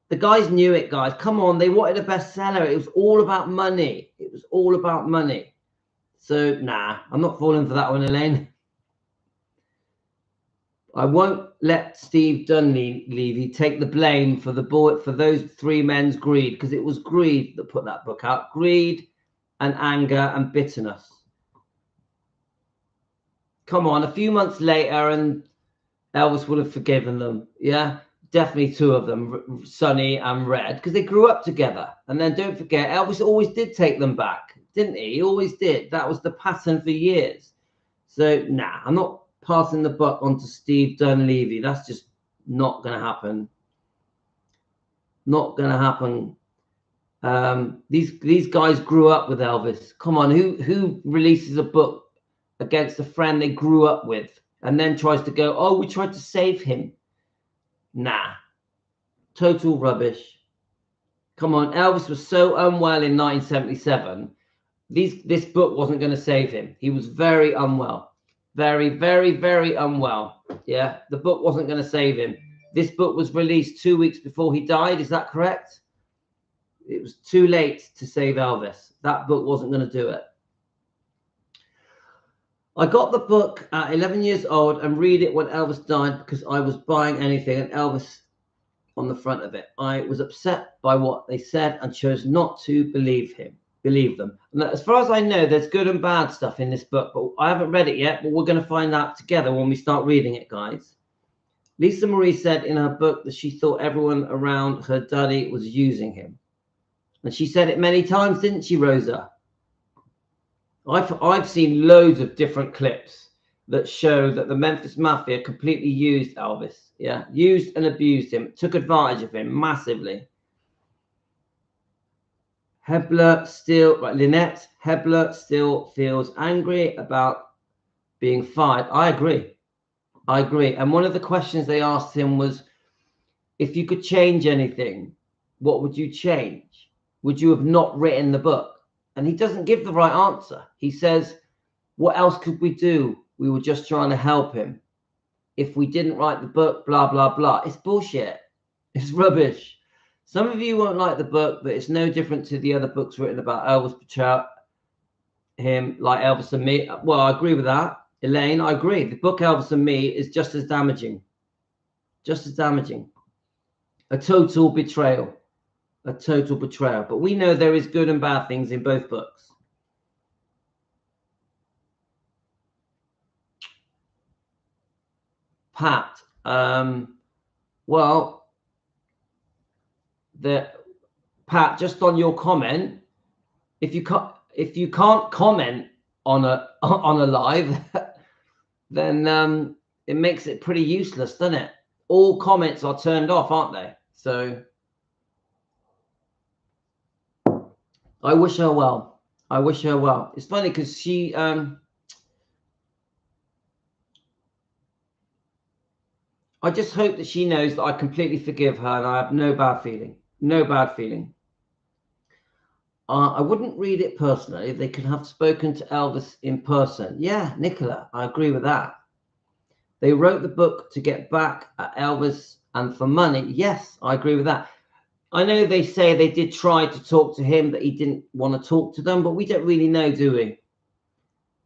The guys knew it, guys. Come on, they wanted a bestseller. It was all about money. It was all about money. So, nah, I'm not falling for that one, Elaine. I won't let Steve Dunleavy take the blame for those three men's greed, because it was greed that put that book out. Greed and anger and bitterness. Come on, a few months later and Elvis would have forgiven them. Yeah, definitely two of them, Sonny and Red, because they grew up together. And then don't forget, Elvis always did take them back, didn't he? He always did. That was the pattern for years. So, nah, I'm not passing the buck on to Steve Dunleavy. That's just not going to happen. Not going to happen. These guys grew up with Elvis. Come on, who releases a book against a friend they grew up with and then tries to go, oh, we tried to save him? Nah, total rubbish. Come on, Elvis was so unwell in 1977. This book wasn't going to save him. He was very unwell. Very, very, very unwell. Yeah, the book wasn't going to save him. This book was released 2 weeks before he died. Is that correct? It was too late to save Elvis. That book wasn't going to do it. I got the book at 11 years old and read it when Elvis died because I was buying anything and Elvis on the front of it. I was upset by what they said and chose not to believe them. And as far as I know, there's good and bad stuff in this book, but I haven't read it yet, but we're going to find out together when we start reading it, guys. Lisa Marie said in her book that she thought everyone around her daddy was using him. And she said it many times, didn't she, Rosa? I've seen loads of different clips that show that the Memphis Mafia completely used Elvis. Yeah, used and abused him, took advantage of him massively. Lynette Hebler still feels angry about being fired. I agree. And one of the questions they asked him was, if you could change anything, what would you change? Would you have not written the book? And he doesn't give the right answer. He says, what else could we do? We were just trying to help him. If we didn't write the book, blah, blah, blah. It's bullshit. It's rubbish. Some of you won't like the book, but it's no different to the other books written about Elvis portrayal him, like Elvis and Me. Well, I agree with that. Elaine, I agree. The book Elvis and Me is just as damaging. Just as damaging. A total betrayal. A total betrayal. But we know there is good and bad things in both books. Pat, well, Pat, just on your comment, if you can't comment on a live, then it makes it pretty useless, doesn't it? All comments are turned off, aren't they? So I wish her well. I wish her well. It's funny because she I just hope that she knows that I completely forgive her and I have no bad feeling. No bad feeling. I wouldn't read it personally. They could have spoken to Elvis in person. Yeah, Nicola, I agree with that. They wrote the book to get back at Elvis and for money. Yes, I agree with that. I know they say they did try to talk to him, that he didn't want to talk to them, but we don't really know, do we?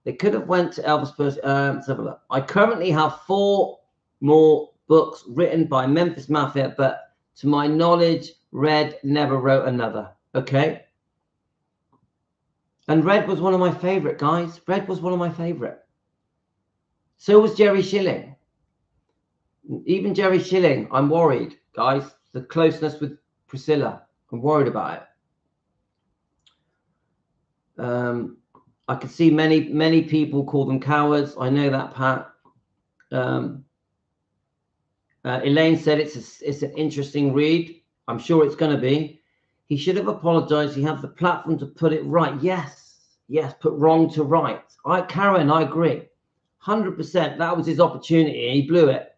They could have went to Elvis person. Let's have a look. I currently have 4 more books written by Memphis Mafia, but to my knowledge, Red never wrote another. Okay. And Red was one of my favorite, guys. Red was one of my favorite. So was Jerry Schilling. Even Jerry Schilling, I'm worried, guys. The closeness with Priscilla, I'm worried about it. I can see many people call them cowards. I know that, Pat. Elaine said it's an interesting read. I'm sure it's going to be. He should have apologized. He had the platform to put it right. Yes, put wrong to right. Karen, I agree. 100%. That was his opportunity. And he blew it.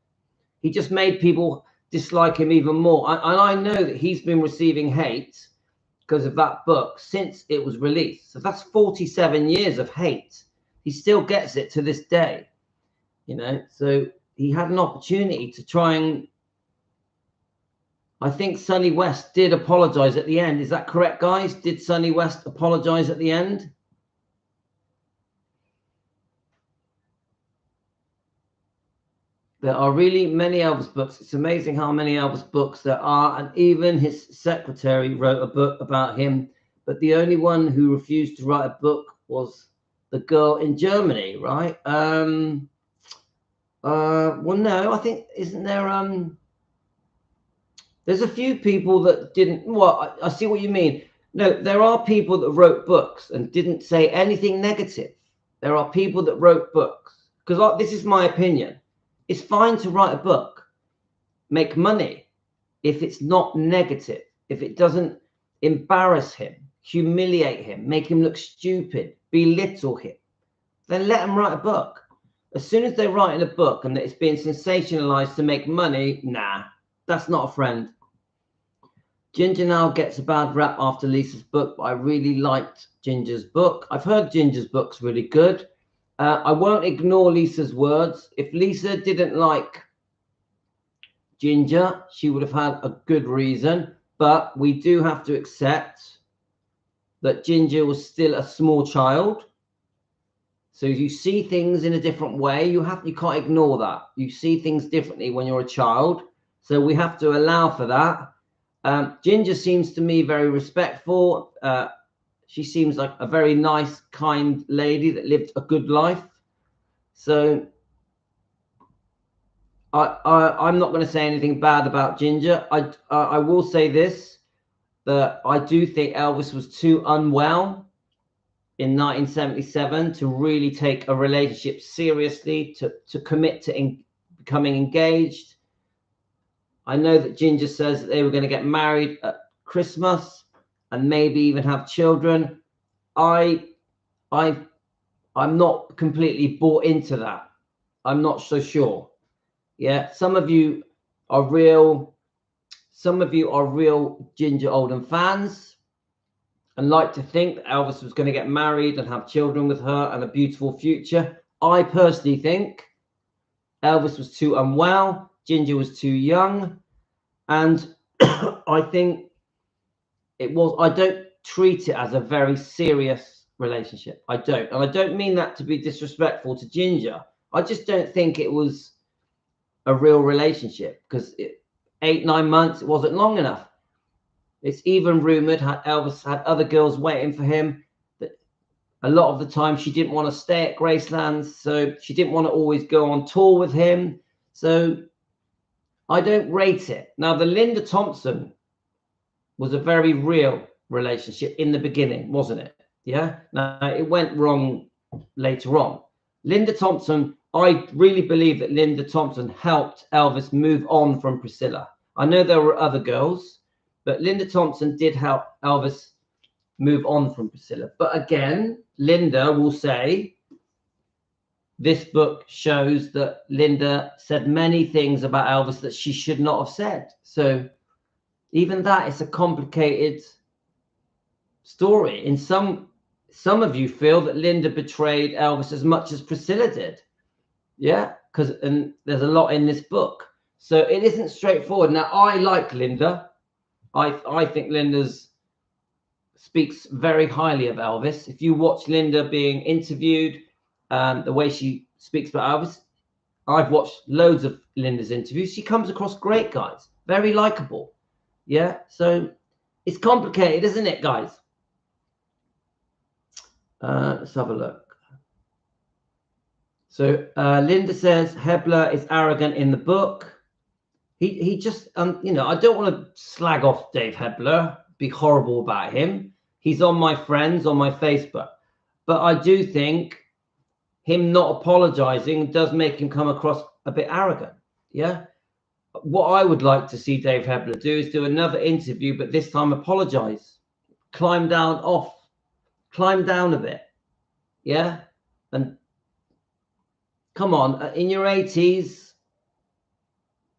He just made people dislike him even more. And I know that he's been receiving hate because of that book since it was released. So that's 47 years of hate. He still gets it to this day, you know. So he had an opportunity to try and, I think Sonny West did apologize at the end. Is that correct, guys? Did Sonny West apologize at the end? There are really many Elvis books. It's amazing how many Elvis books there are. And even his secretary wrote a book about him. But the only one who refused to write a book was the girl in Germany, right? Well, no, I think, isn't there... There's a few people that didn't... Well, I see what you mean. No, there are people that wrote books and didn't say anything negative. There are people that wrote books. Because this is my opinion. It's fine to write a book, make money, if it's not negative, if it doesn't embarrass him, humiliate him, make him look stupid, belittle him, then let him write a book. As soon as they're writing a book and it's being sensationalized to make money, nah, that's not a friend. Ginger now gets a bad rap after Lisa's book, but I really liked Ginger's book. I've heard Ginger's book's really good. I won't ignore Lisa's words. If Lisa didn't like Ginger, she would have had a good reason. But we do have to accept that Ginger was still a small child. So you see things in a different way. You can't ignore that. You see things differently when you're a child. So we have to allow for that. Ginger seems to me very respectful. She seems like a very nice, kind lady that lived a good life. So I'm not going to say anything bad about Ginger. I will say this, that I do think Elvis was too unwell in 1977 to really take a relationship seriously, to commit to becoming engaged. I know that Ginger says that they were going to get married at Christmas and maybe even have children. I'm not completely bought into that. I'm not so sure. Yeah, some of you are real Ginger Oldham fans and like to think that Elvis was going to get married and have children with her and a beautiful future. I personally think Elvis was too unwell, Ginger was too young, and I think I don't treat it as a very serious relationship. I don't. And I don't mean that to be disrespectful to Ginger. I just don't think it was a real relationship because 8-9 months, it wasn't long enough. It's even rumored Elvis had other girls waiting for him. That a lot of the time she didn't want to stay at Graceland, so she didn't want to always go on tour with him. So I don't rate it. Now, the Linda Thompson was a very real relationship in the beginning, wasn't it? Yeah. Now, it went wrong later on. Linda Thompson, I really believe that Linda Thompson helped Elvis move on from Priscilla. I know there were other girls, but Linda Thompson did help Elvis move on from Priscilla. But again, Linda will say, this book shows that Linda said many things about Elvis that she should not have said. So even that is a complicated story. In some of you feel that Linda betrayed Elvis as much as Priscilla did. Yeah, and there's a lot in this book. So it isn't straightforward. Now, I like Linda. I think Linda's speaks very highly of Elvis. If you watch Linda being interviewed, the way she speaks about Elvis, I've watched loads of Linda's interviews. She comes across great, guys. Very likable. Yeah, so it's complicated, isn't it, guys? Let's have a look. So Linda says Hebler is arrogant in the book. He just, you know, I don't want to slag off Dave Hebler, be horrible about him. He's on my friends, on my Facebook. But I do think him not apologizing does make him come across a bit arrogant. Yeah. what I would like to see Dave Hebler do is do another interview, but this time apologize, climb down a bit, yeah, and come on, in your 80s,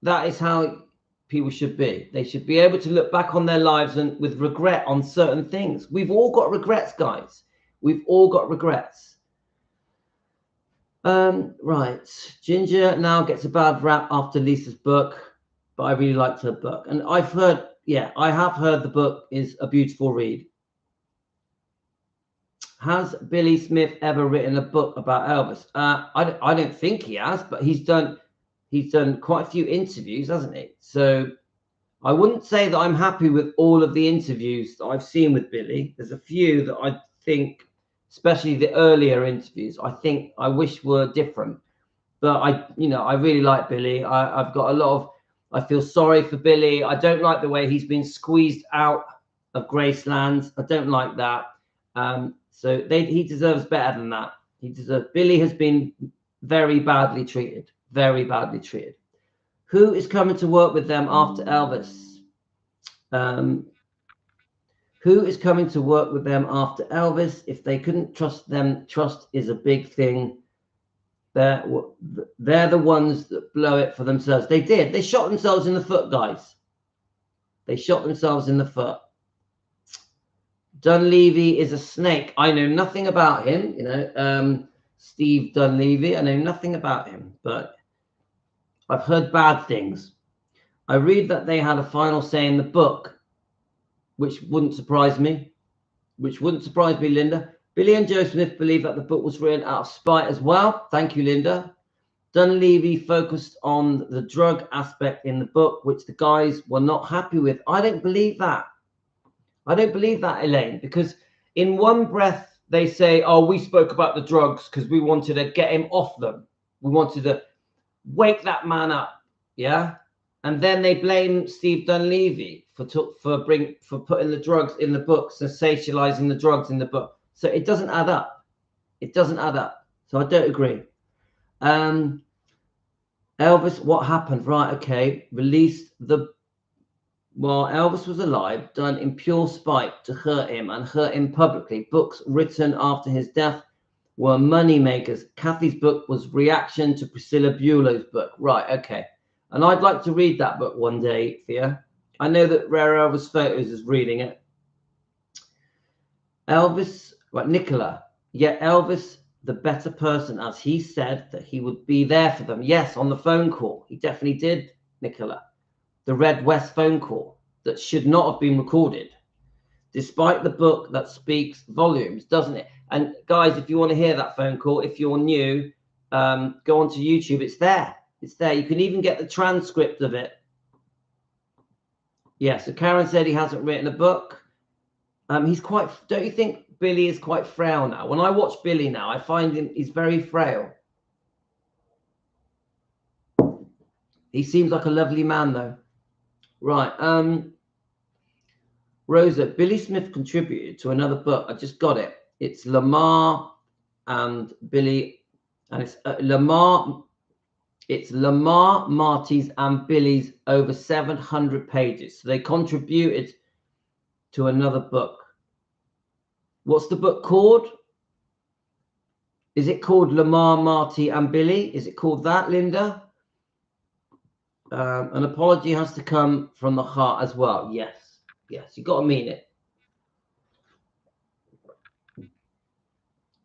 that is how people should be. They should be able to look back on their lives and with regret on certain things. We've all got regrets, guys. We've all got regrets. Right. Ginger now gets a bad rap after Lisa's book, but I really liked her book. And I've heard, yeah, I have heard the book is a beautiful read. Has Billy Smith ever written a book about Elvis? I don't think he has, but he's done quite a few interviews, hasn't he? So I wouldn't say that I'm happy with all of the interviews that I've seen with Billy. There's a few that I think, especially the earlier interviews, I wish were different. But I really like Billy. I've got a lot of, I feel sorry for Billy. I don't like the way he's been squeezed out of Graceland. I don't like that. So he deserves better than that. Billy has been very badly treated. Very badly treated. Who is coming to work with them after Elvis? Who is coming to work with them after Elvis? If they couldn't trust them, trust is a big thing. They're the ones that blow it for themselves. They did. They shot themselves in the foot, guys. They shot themselves in the foot. Dunleavy is a snake. I know nothing about him. Steve Dunleavy. I know nothing about him, but I've heard bad things. I read that they had a final say in the book, which wouldn't surprise me. Linda. Billy and Joe Smith believe that the book was written out of spite as well. Thank you, Linda. Dunleavy focused on the drug aspect in the book, which the guys were not happy with. I don't believe that. Elaine, because in one breath they say, oh, we spoke about the drugs because we wanted to get him off them. We wanted to wake that man up, yeah? And then they blame Steve Dunleavy for putting the drugs in the book, sensationalizing the drugs in the book. So it doesn't add up. So I don't agree. Elvis, what happened? Right, okay. While Elvis was alive, done in pure spite to hurt him and hurt him publicly. Books written after his death were money makers. Kathy's book was reaction to Priscilla Bulow's book. Right, okay. And I'd like to read that book one day, Thea. I know that Rare Elvis Photos is reading it. Elvis, right, Nicola. Yet Elvis, the better person, as he said that he would be there for them. Yes, on the phone call. He definitely did, Nicola. The Red West phone call that should not have been recorded, despite the book that speaks volumes, doesn't it? And guys, if you want to hear that phone call, if you're new, go onto YouTube. It's there. You can even get the transcript of it. Yeah, so Karen said he hasn't written a book. Don't you think Billy is quite frail now? When I watch Billy now, I find he's very frail. He seems like a lovely man, though. Right. Rosa, Billy Smith contributed to another book. I just got it. It's Lamar and Billy, and it's Lamar. It's Lamar, Marty's, and Billy's over 700 pages. So they contributed to another book. What's the book called? Is it called Lamar, Marty, and Billy? Is it called that, Linda? An apology has to come from the heart as well. Yes, you got to mean it.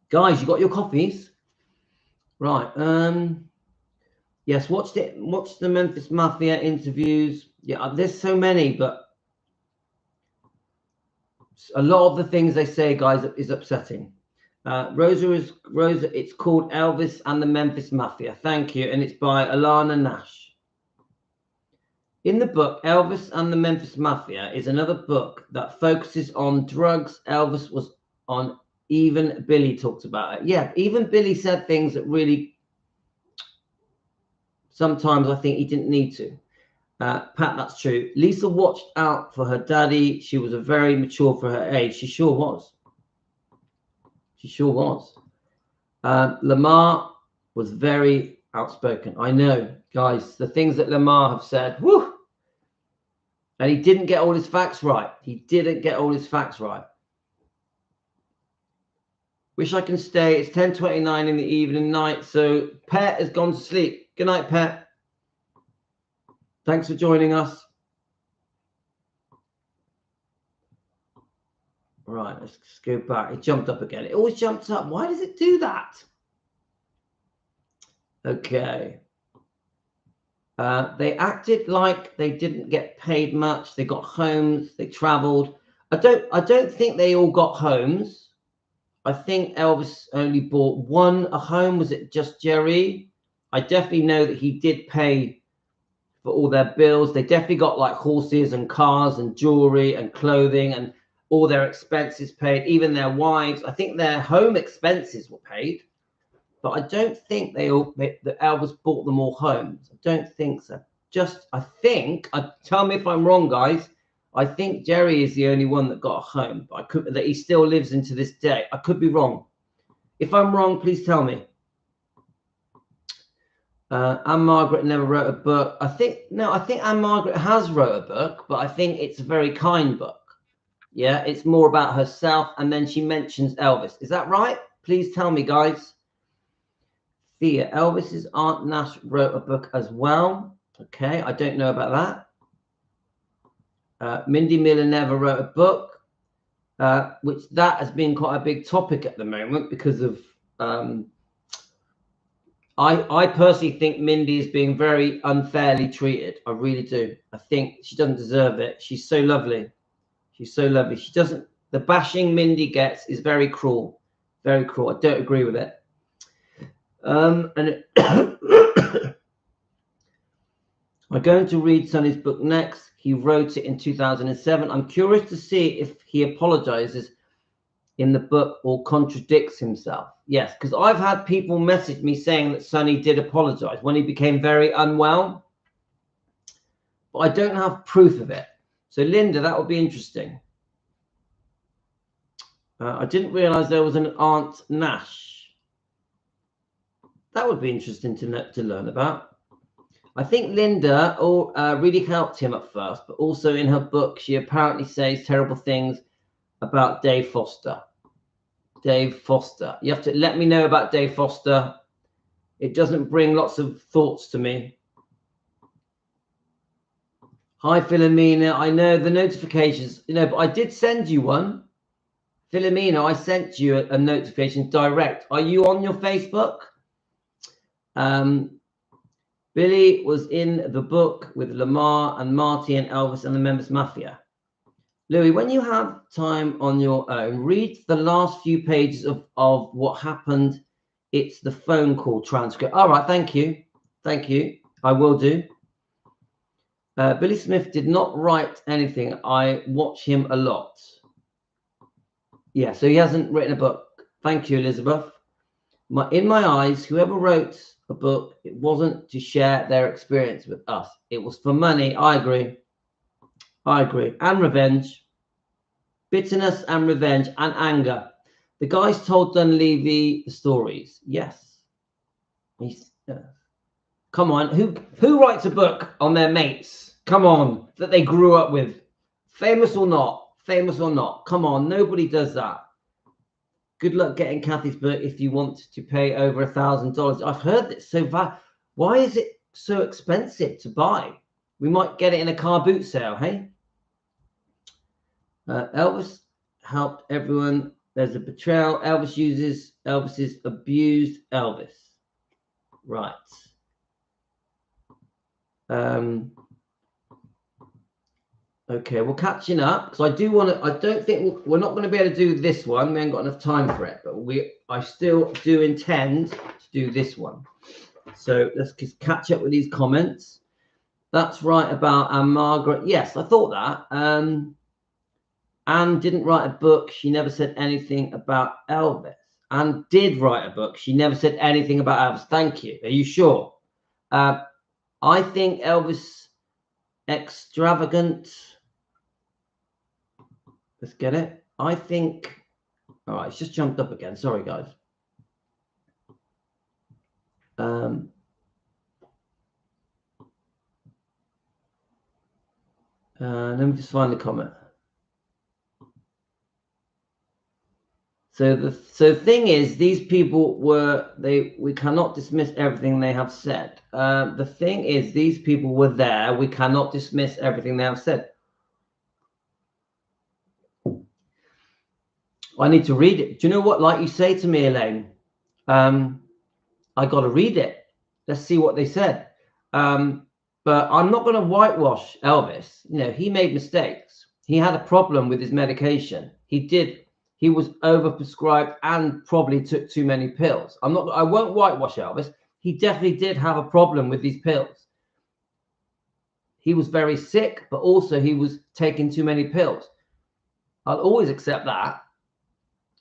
Guys, you got your coffees? Right. Yes, watch the Memphis Mafia interviews. Yeah, there's so many, but a lot of the things they say, guys, is upsetting. Rosa, it's called Elvis and the Memphis Mafia. Thank you. And it's by Alana Nash. In the book, Elvis and the Memphis Mafia is another book that focuses on drugs Elvis was on. Even Billy talked about it. Yeah, even Billy said things that really, sometimes I think he didn't need to. Pat, that's true. Lisa watched out for her daddy. She was very mature for her age. She sure was. Lamar was very outspoken. I know. Guys, the things that Lamar have said, whew, and he didn't get all his facts right. He didn't get all his facts right. Wish I can stay. It's 10:29 in the evening night, so Pet has gone to sleep. Good night, Pet. Thanks for joining us. Right, let's just go back. It jumped up again. It always jumps up. Why does it do that? Okay. They acted like they didn't get paid much. They got homes. They traveled. I don't think they all got homes. I think Elvis only bought a home. Was it just Jerry? I definitely know that he did pay for all their bills. They definitely got like horses and cars and jewelry and clothing and all their expenses paid, even their wives. I think their home expenses were paid, but I don't think that Elvis bought them all homes. I don't think so. Tell me if I'm wrong, guys. I think Jerry is the only one that got a home, but that he still lives into this day. I could be wrong. If I'm wrong, please tell me. Anne Margaret never wrote a book. I think Anne Margaret has wrote a book, but I think it's a very kind book. Yeah, it's more about herself, and then she mentions Elvis. Is that right? Please tell me, guys. Thea, Elvis's Aunt Nash wrote a book as well. Okay, I don't know about that. Mindy Miller never wrote a book, which that has been quite a big topic at the moment because of... I personally think Mindy is being very unfairly treated. I really do. I think she doesn't deserve it. She's so lovely. She's so lovely. She doesn't... The bashing Mindy gets is very cruel. Very cruel. I don't agree with it. I'm going to read Sonny's book next. He wrote it in 2007. I'm curious to see if he apologizes in the book or contradicts himself. Yes, because I've had people message me saying that Sonny did apologize when he became very unwell, but I don't have proof of it. So Linda, that would be interesting. I didn't realize there was an Aunt Nash. That would be interesting to learn about. I think Linda really helped him at first, but also in her book, she apparently says terrible things about Dave Foster. Dave Foster. You have to let me know about Dave Foster. It doesn't bring lots of thoughts to me. Hi, Philomena. I know the notifications, but I did send you one. Philomena, I sent you a notification direct. Are you on your Facebook? Billy was in the book with Lamar and Marty and Elvis and the Members Mafia. Louis, when you have time on your own, read the last few pages of what happened. It's the phone call transcript. All right, thank you. Thank you. I will do. Billy Smith did not write anything. I watch him a lot. Yeah, so he hasn't written a book. Thank you, Elizabeth. In my eyes, whoever wrote a book, it wasn't to share their experience with us. It was for money. I agree. I agree. And revenge. Bitterness and revenge and anger. The guys told Dunleavy the stories. Yes. Come on. Who writes a book on their mates? Come on. That they grew up with. Famous or not. Famous or not. Come on. Nobody does that. Good luck getting Kathy's book if you want to pay over $1,000. I've heard it's so bad. Why is it so expensive to buy? We might get it in a car boot sale, hey? Elvis helped everyone. There's a betrayal. Elvis's abused Elvis. Right. Okay, we're catching up because I do want to. I don't think we're not going to be able to do this one. We ain't got enough time for it, but I still do intend to do this one. So let's just catch up with these comments. That's right about Anne Margaret. Yes, I thought that. Anne didn't write a book. She never said anything about Elvis. Anne did write a book. She never said anything about Elvis. Thank you. Are you sure? I think Elvis extravagant. Let's get it. I think. All right, it's just jumped up again. Sorry, guys. Let me just find the comment. So the thing is, these people we cannot dismiss everything they have said. The thing is, these people were there. We cannot dismiss everything they have said. I need to read it. Do you know what? Like you say to me, Elaine, I got to read it. Let's see what they said. But I'm not going to whitewash Elvis. You know, he made mistakes. He had a problem with his medication. He was overprescribed and probably took too many pills. I won't whitewash Elvis. He definitely did have a problem with these pills. He was very sick, but also he was taking too many pills. I'll always accept that.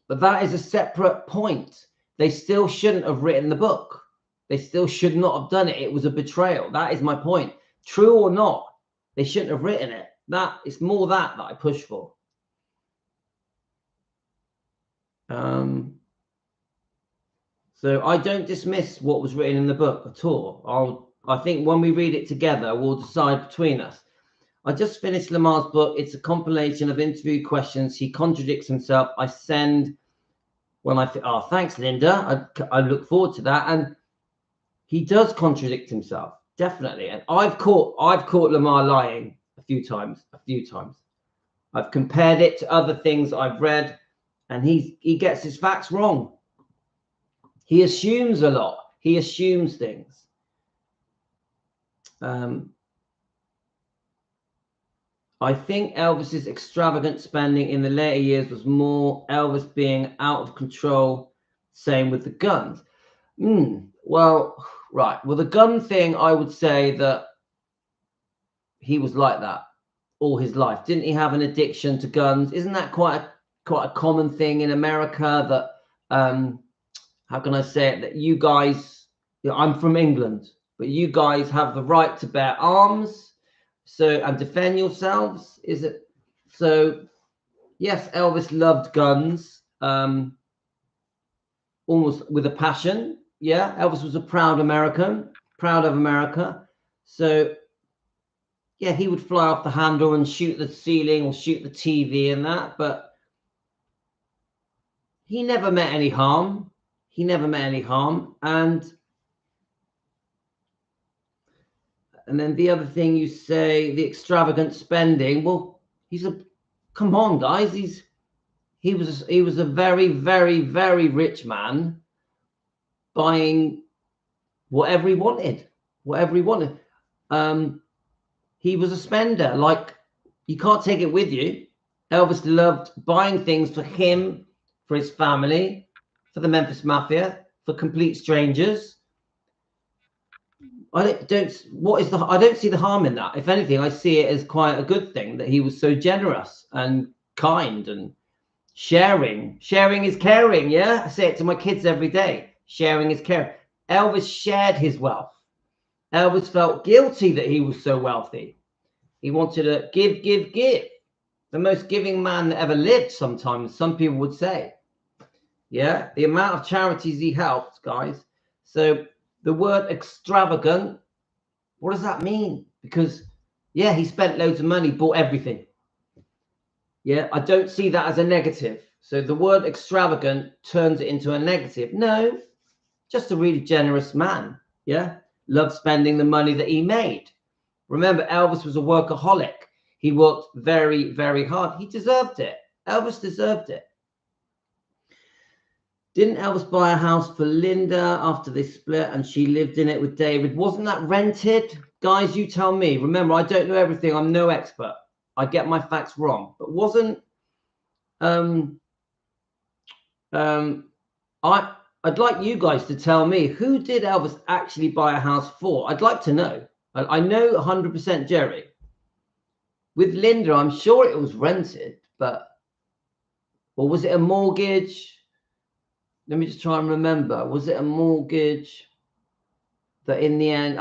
But that is a separate point. They still shouldn't have written the book. They still should not have done it. It was a betrayal. That is my point. True or not, they shouldn't have written it. It's more that I push for. So I don't dismiss what was written in the book at all. I think when we read it together, we'll decide between us. I just finished Lamar's book. It's a compilation of interview questions. He contradicts himself. I send when I think, oh, thanks, Linda. I look forward to that. And he does contradict himself, definitely. And I've caught Lamar lying a few times. I've compared it to other things I've read, and he gets his facts wrong. He assumes a lot. He assumes things. I think Elvis's extravagant spending in the later years was more Elvis being out of control. Same with the guns. Well, right. Well, the gun thing, I would say that he was like that all his life. Didn't he have an addiction to guns? Isn't that quite a common thing in America? That how can I say it? That you guys, I'm from England, but you guys have the right to bear arms. So, and defend yourselves, is it? So, yes, Elvis loved guns, almost with a passion. Yeah, Elvis was a proud American, proud of America. So, yeah, he would fly off the handle and shoot the ceiling or shoot the TV and that, but he never met any harm. And then the other thing you say, the extravagant spending. Well, come on, guys. He was a very, very, very rich man, buying whatever he wanted. He was a spender. Like, you can't take it with you. Elvis loved buying things for him, for his family, for the Memphis Mafia, for complete strangers. I don't see the harm in that. If anything, I see it as quite a good thing that he was so generous and kind and sharing. Sharing is caring. Yeah, I say it to my kids every day. Sharing is caring. Elvis shared his wealth. Elvis felt guilty that he was so wealthy. He wanted to give. The most giving man that ever lived, sometimes some people would say. Yeah, the amount of charities he helped, guys. So the word extravagant, what does that mean? Because, yeah, he spent loads of money, bought everything. Yeah, I don't see that as a negative. So the word extravagant turns it into a negative. No, just a really generous man. Yeah, loved spending the money that he made. Remember, Elvis was a workaholic. He worked very, very hard. He deserved it. Elvis deserved it. Didn't Elvis buy a house for Linda after they split and she lived in it with David? Wasn't that rented? Guys, you tell me. Remember, I don't know everything. I'm no expert. I get my facts wrong. But wasn't I'd like you guys to tell me, who did Elvis actually buy a house for? I'd like to know. I know 100% Jerry. With Linda, I'm sure it was rented, or was it a mortgage? Let me just try and remember. Was it a mortgage that in the end,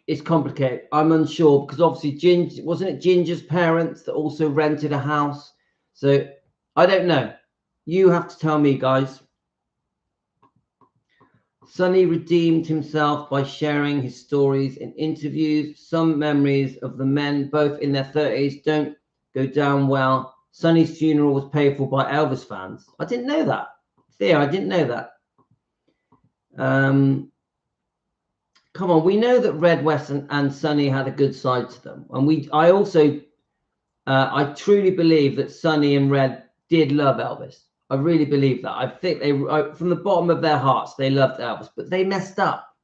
it's complicated. I'm unsure because obviously wasn't it Ginger's parents that also rented a house? So I don't know. You have to tell me, guys. Sonny redeemed himself by sharing his stories in interviews. Some memories of the men, both in their 30s, don't go down well. Sonny's funeral was paid for by Elvis fans. I didn't know that. Thea, I didn't know that. Come on, we know that Red, West, and Sonny had a good side to them. And I truly believe that Sonny and Red did love Elvis. I really believe that. I think from the bottom of their hearts, they loved Elvis, but they messed up.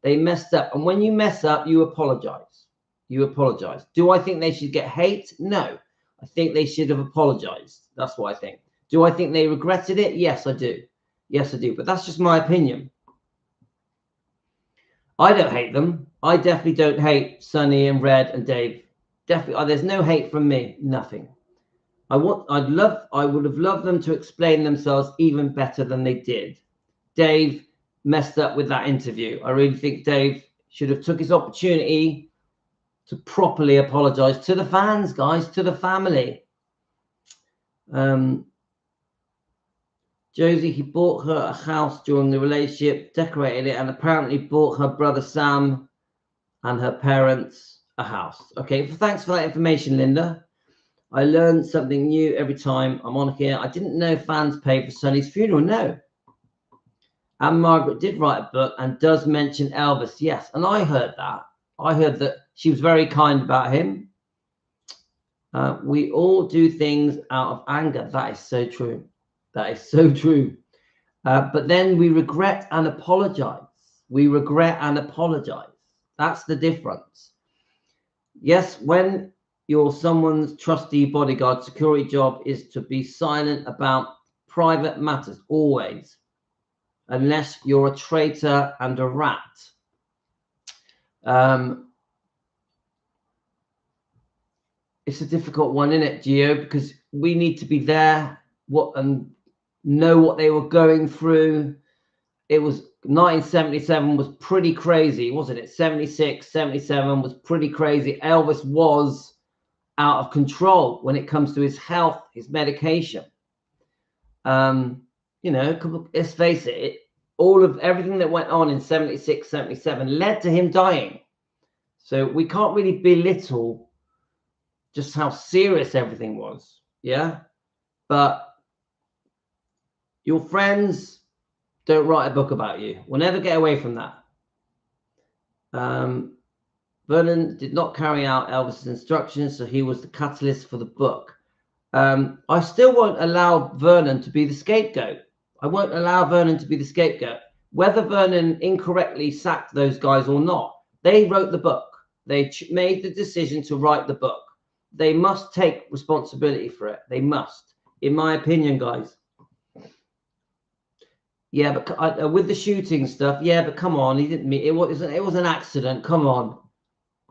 They messed up. And when you mess up, you apologize. You apologize. Do I think they should get hate? No. I think they should have apologized. That's what I think. Do I think they regretted it? Yes, I do. Yes, I do. But that's just my opinion. I don't hate them. I definitely don't hate Sonny and Red and Dave. Definitely. There's no hate from me. Nothing. I would have loved them to explain themselves even better than they did. Dave messed up with that interview. I really think Dave should have took his opportunity to properly apologize to the fans, guys, to the family. Josie, he bought her a house during the relationship, decorated it, and apparently bought her brother Sam and her parents a house. Okay, thanks for that information, Linda. I learned something new every time I'm on here. I didn't know fans paid for Sonny's funeral. No. And Margaret did write a book and does mention Elvis. Yes. And I heard that. I heard that she was very kind about him. We all do things out of anger. That is so true. That is so true. But then we regret and apologize. We regret and apologize. That's the difference. Yes, when you're someone's trusty bodyguard, security job is to be silent about private matters, always, unless you're a traitor and a rat. It's a difficult one, isn't it, Gio? Because we need to be there and know what they were going through. It was 1977 was pretty crazy, wasn't it? 76, 77 was pretty crazy. Elvis was out of control when it comes to his health, his medication. Let's face it, everything that went on in 76, 77 led to him dying. So we can't really belittle just how serious everything was. Yeah. But your friends don't write a book about you. We'll never get away from that. Vernon did not carry out Elvis's instructions, so he was the catalyst for the book. I still won't allow Vernon to be the scapegoat. I won't allow Vernon to be the scapegoat. Whether Vernon incorrectly sacked those guys or not, they wrote the book. They made the decision to write the book. They must take responsibility for it. They must, in my opinion, guys. Yeah, but with the shooting stuff, yeah, but come on, he didn't mean it was an accident. Come on.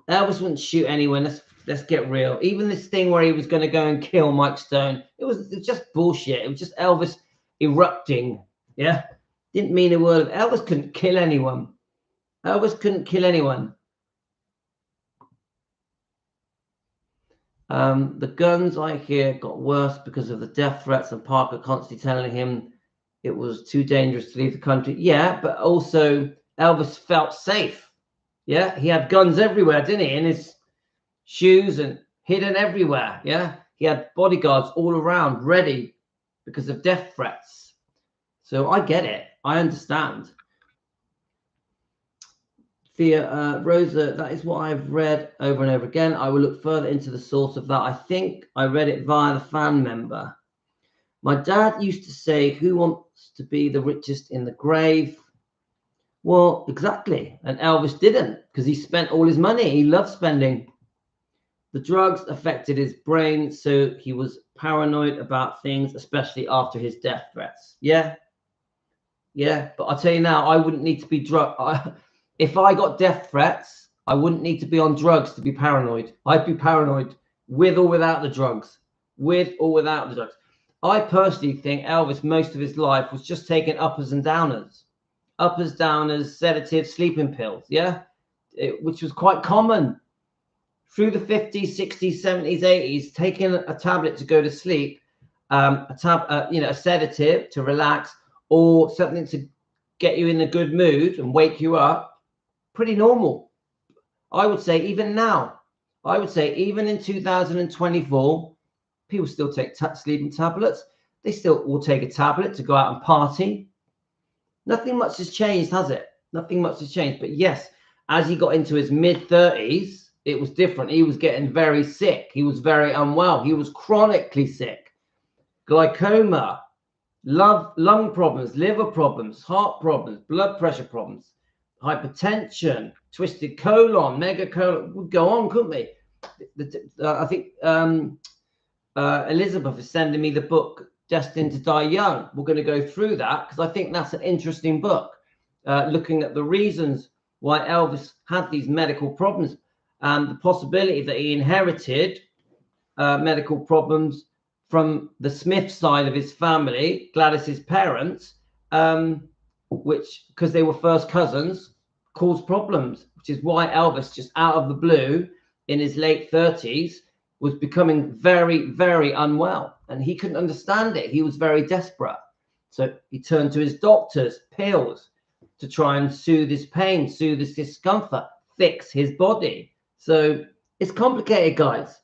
Elvis wouldn't shoot anyone. Let's get real. Even this thing where he was going to go and kill Mike Stone, it was just bullshit. It was just Elvis erupting. Yeah, didn't mean a word. Elvis couldn't kill anyone. Elvis couldn't kill anyone. The guns, I hear, got worse because of the death threats and Parker constantly telling him it was too dangerous to leave the country. Yeah, but also Elvis felt safe. Yeah, he had guns everywhere, didn't he? In his shoes and hidden everywhere. Yeah, he had bodyguards all around, ready because of death threats. So I get it. I understand. Thea, Rosa, that is what I've read over and over again. I will look further into the source of that. I think I read it via the fan member. My dad used to say, who wants to be the richest in the grave? Well, exactly. And Elvis didn't, because he spent all his money. He loved spending. The drugs affected his brain, so he was paranoid about things, especially after his death threats. Yeah. Yeah. But I'll tell you now, I wouldn't need to be if I got death threats, I wouldn't need to be on drugs to be paranoid. I'd be paranoid with or without the drugs. With or without the drugs. I personally think Elvis, most of his life, was just taking uppers and downers. Uppers, downers, sedatives, sleeping pills, yeah? Which was quite common through the 50s, 60s, 70s, 80s, taking a tablet to go to sleep, a sedative to relax, or something to get you in a good mood and wake you up, pretty normal. I would say even now, I would say even in 2024, people still take sleeping tablets. They still will take a tablet to go out and party. Nothing much has changed, has it? Nothing much has changed. But yes, as he got into his mid-30s, it was different. He was getting very sick. He was very unwell. He was chronically sick. Glaucoma, lung problems, liver problems, heart problems, blood pressure problems, hypertension, twisted colon, megacolon. We'd go on, couldn't we? I think Elizabeth is sending me the book Destined to Die Young. We're going to go through that because I think that's an interesting book, looking at the reasons why Elvis had these medical problems and the possibility that he inherited medical problems from the Smith side of his family, Gladys's parents, which, because they were first cousins, caused problems, which is why Elvis, just out of the blue, in his late 30s, was becoming very, very unwell. And he couldn't understand it. He was very desperate. So he turned to his doctors, pills, to try and soothe his pain, soothe his discomfort, fix his body. So it's complicated, guys.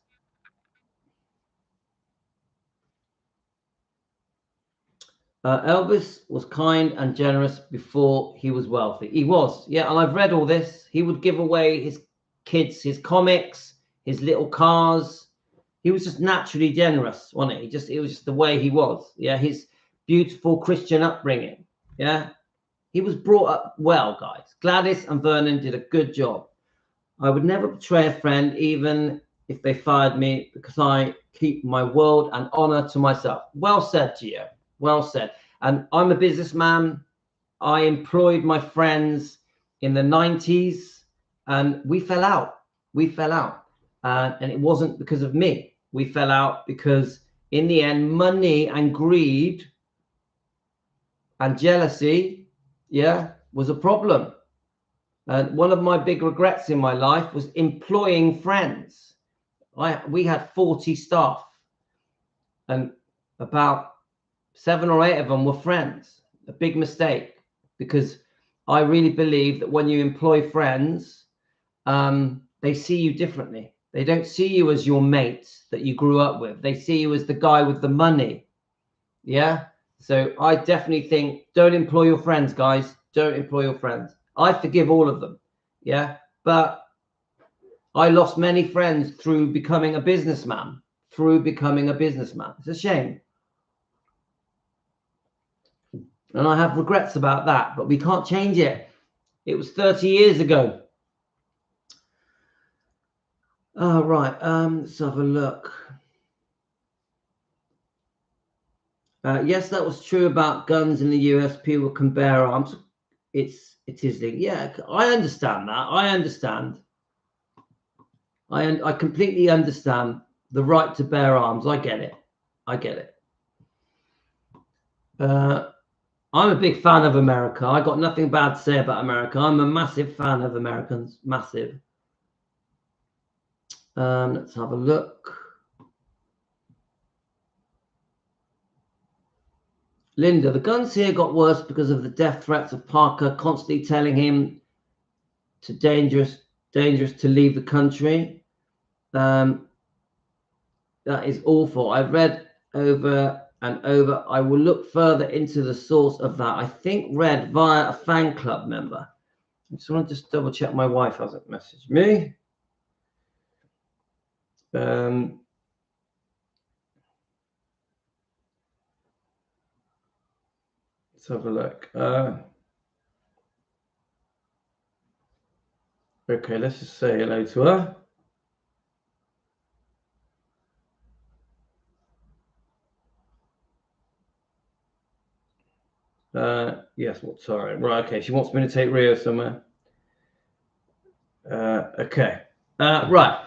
Elvis was kind and generous before he was wealthy. He was, yeah, and I've read all this. He would give away his kids his comics, his little cars. He was just naturally generous, wasn't he? It was just the way he was. Yeah, his beautiful Christian upbringing. Yeah, he was brought up well, guys. Gladys and Vernon did a good job. I would never betray a friend, even if they fired me, because I keep my word and honor to myself. Well said to you. Well said. And I'm a businessman. I employed my friends in the 90s and we fell out. We fell out. And it wasn't because of me. We fell out because in the end, money and greed and jealousy, yeah, was a problem. And one of my big regrets in my life was employing friends. We had 40 staff and about 7 or 8 of them were friends. A big mistake, because I really believe that when you employ friends, they see you differently. They don't see you as your mate that you grew up with. They see you as the guy with the money. Yeah. So I definitely think don't employ your friends, guys. Don't employ your friends. I forgive all of them. Yeah. But I lost many friends through becoming a businessman. It's a shame. And I have regrets about that, but we can't change it. It was 30 years ago. Right. Let's have a look. Yes, that was true about guns in the US. People can bear arms. It is. Yeah, I understand that. I understand. I completely understand the right to bear arms. I get it. I'm a big fan of America. I got nothing bad to say about America. I'm a massive fan of Americans. Massive. Let's have a look. Linda, the guns here got worse because of the death threats of Parker constantly telling him to dangerous to leave the country. That is awful. I've read over and over. I will look further into the source of that. I think read via a fan club member. I just want to double check my wife hasn't messaged me. Let's have a look. Okay, let's just say hello to her. Yes, what? Sorry. Right. Okay. She wants me to take Rio somewhere. Okay. Right.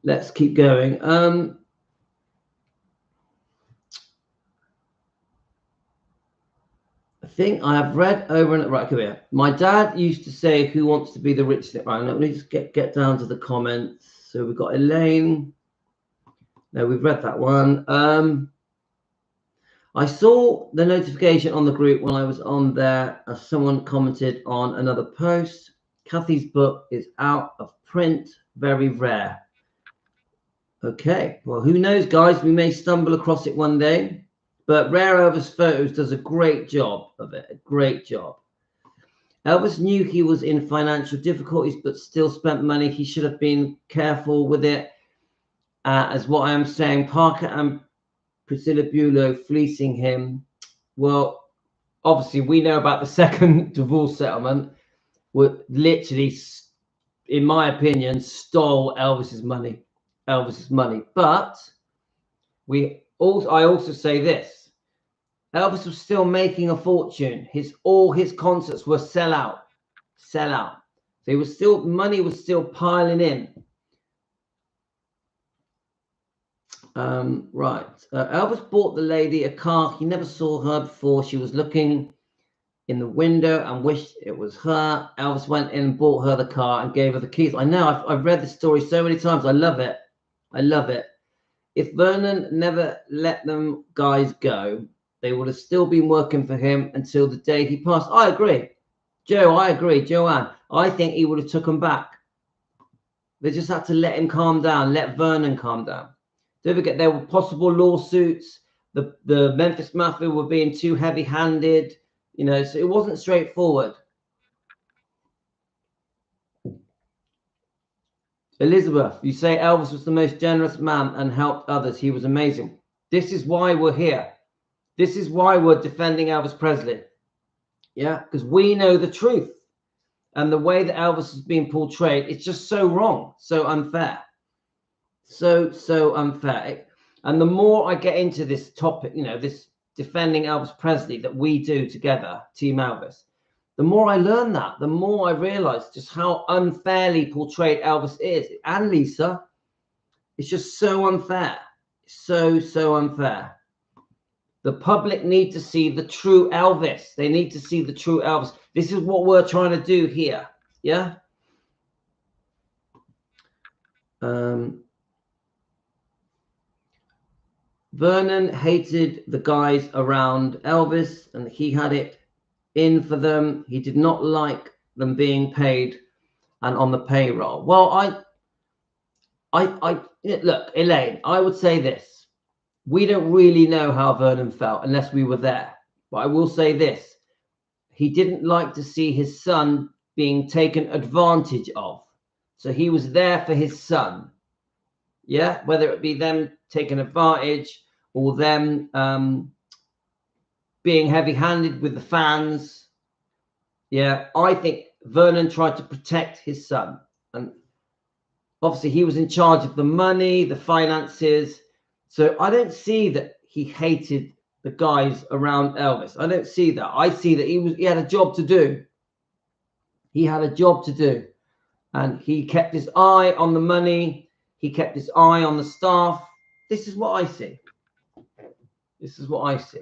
Let's keep going. I think I have read over and right here. My dad used to say, "Who wants to be the richest?" Right. Let me just get down to the comments. So we've got Elaine. No, we've read that one. I saw the notification on the group when I was on there as someone commented on another post. Kathy's book is out of print, very rare. Okay, well, who knows, guys? We may stumble across it one day. But Rare Elvis Photos does a great job of it, a great job. Elvis knew he was in financial difficulties, but still spent money. He should have been careful with it. As what I am saying, Parker and Priscilla Bulow fleecing him. Well, obviously, we know about the second divorce settlement, were literally, in my opinion, stole Elvis's money. But I also say this: Elvis was still making a fortune. All his concerts were sell out. So money was still piling in. Right. Elvis bought the lady a car. He never saw her before. She was looking in the window and wished it was her. Elvis went in and bought her the car and gave her the keys. I know. I've read the story so many times. I love it. If Vernon never let them guys go, they would have still been working for him until the day he passed. I agree. Joe, I agree. Joanne, I think he would have took them back. They just had to let him calm down, let Vernon calm down. Don't forget, there were possible lawsuits. The Memphis Mafia were being too heavy-handed, so it wasn't straightforward. Elizabeth, you say Elvis was the most generous man and helped others. He was amazing. This is why we're here. This is why we're defending Elvis Presley. Yeah, because we know the truth. And the way that Elvis is being portrayed, it's just so wrong, so unfair. So unfair. And the more I get into this topic, this defending Elvis Presley that we do together, Team Elvis, the more I learn that, the more I realize just how unfairly portrayed Elvis is. And Lisa, it's just so unfair. So unfair. The public need to see the true Elvis. They need to see the true Elvis. This is what we're trying to do here. Yeah? Vernon hated the guys around Elvis, and he had it in for them. He did not like them being paid and on the payroll. Well, I look, Elaine, I would say this. We don't really know how Vernon felt unless we were there. But I will say this. He didn't like to see his son being taken advantage of. So he was there for his son. Yeah, whether it be them taking advantage or them being heavy-handed with the fans. Yeah, I think Vernon tried to protect his son. And obviously he was in charge of the money, the finances. So I don't see that he hated the guys around Elvis. I don't see that. I see that he had a job to do. He had a job to do. And he kept his eye on the money. He kept his eye on the staff. This is what I see. This is what I see.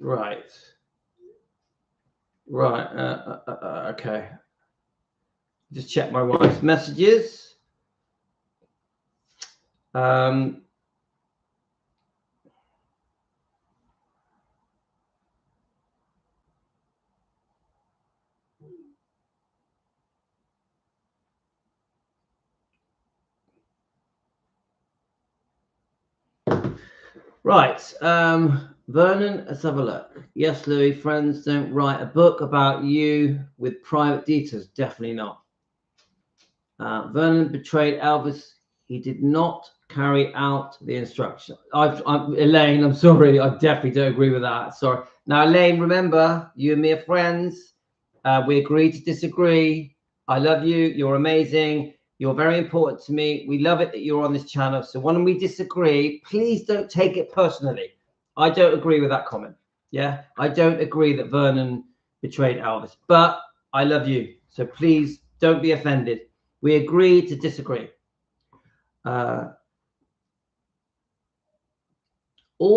Right. Okay. Just check my wife's messages. Right. Vernon, let's have a look. Yes, Louis, friends don't write a book about you with private details. Definitely not. Vernon betrayed Elvis. He did not carry out the instruction. Elaine, I'm sorry. I definitely don't agree with that. Sorry. Now, Elaine, remember, you and me are friends. We agree to disagree. I love you. You're amazing. You're very important to me. We love it that you're on this channel. So when we disagree, please don't take it personally. I don't agree with that comment. Yeah, I don't agree that Vernon betrayed Elvis, but I love you. So please don't be offended. We agree to disagree. All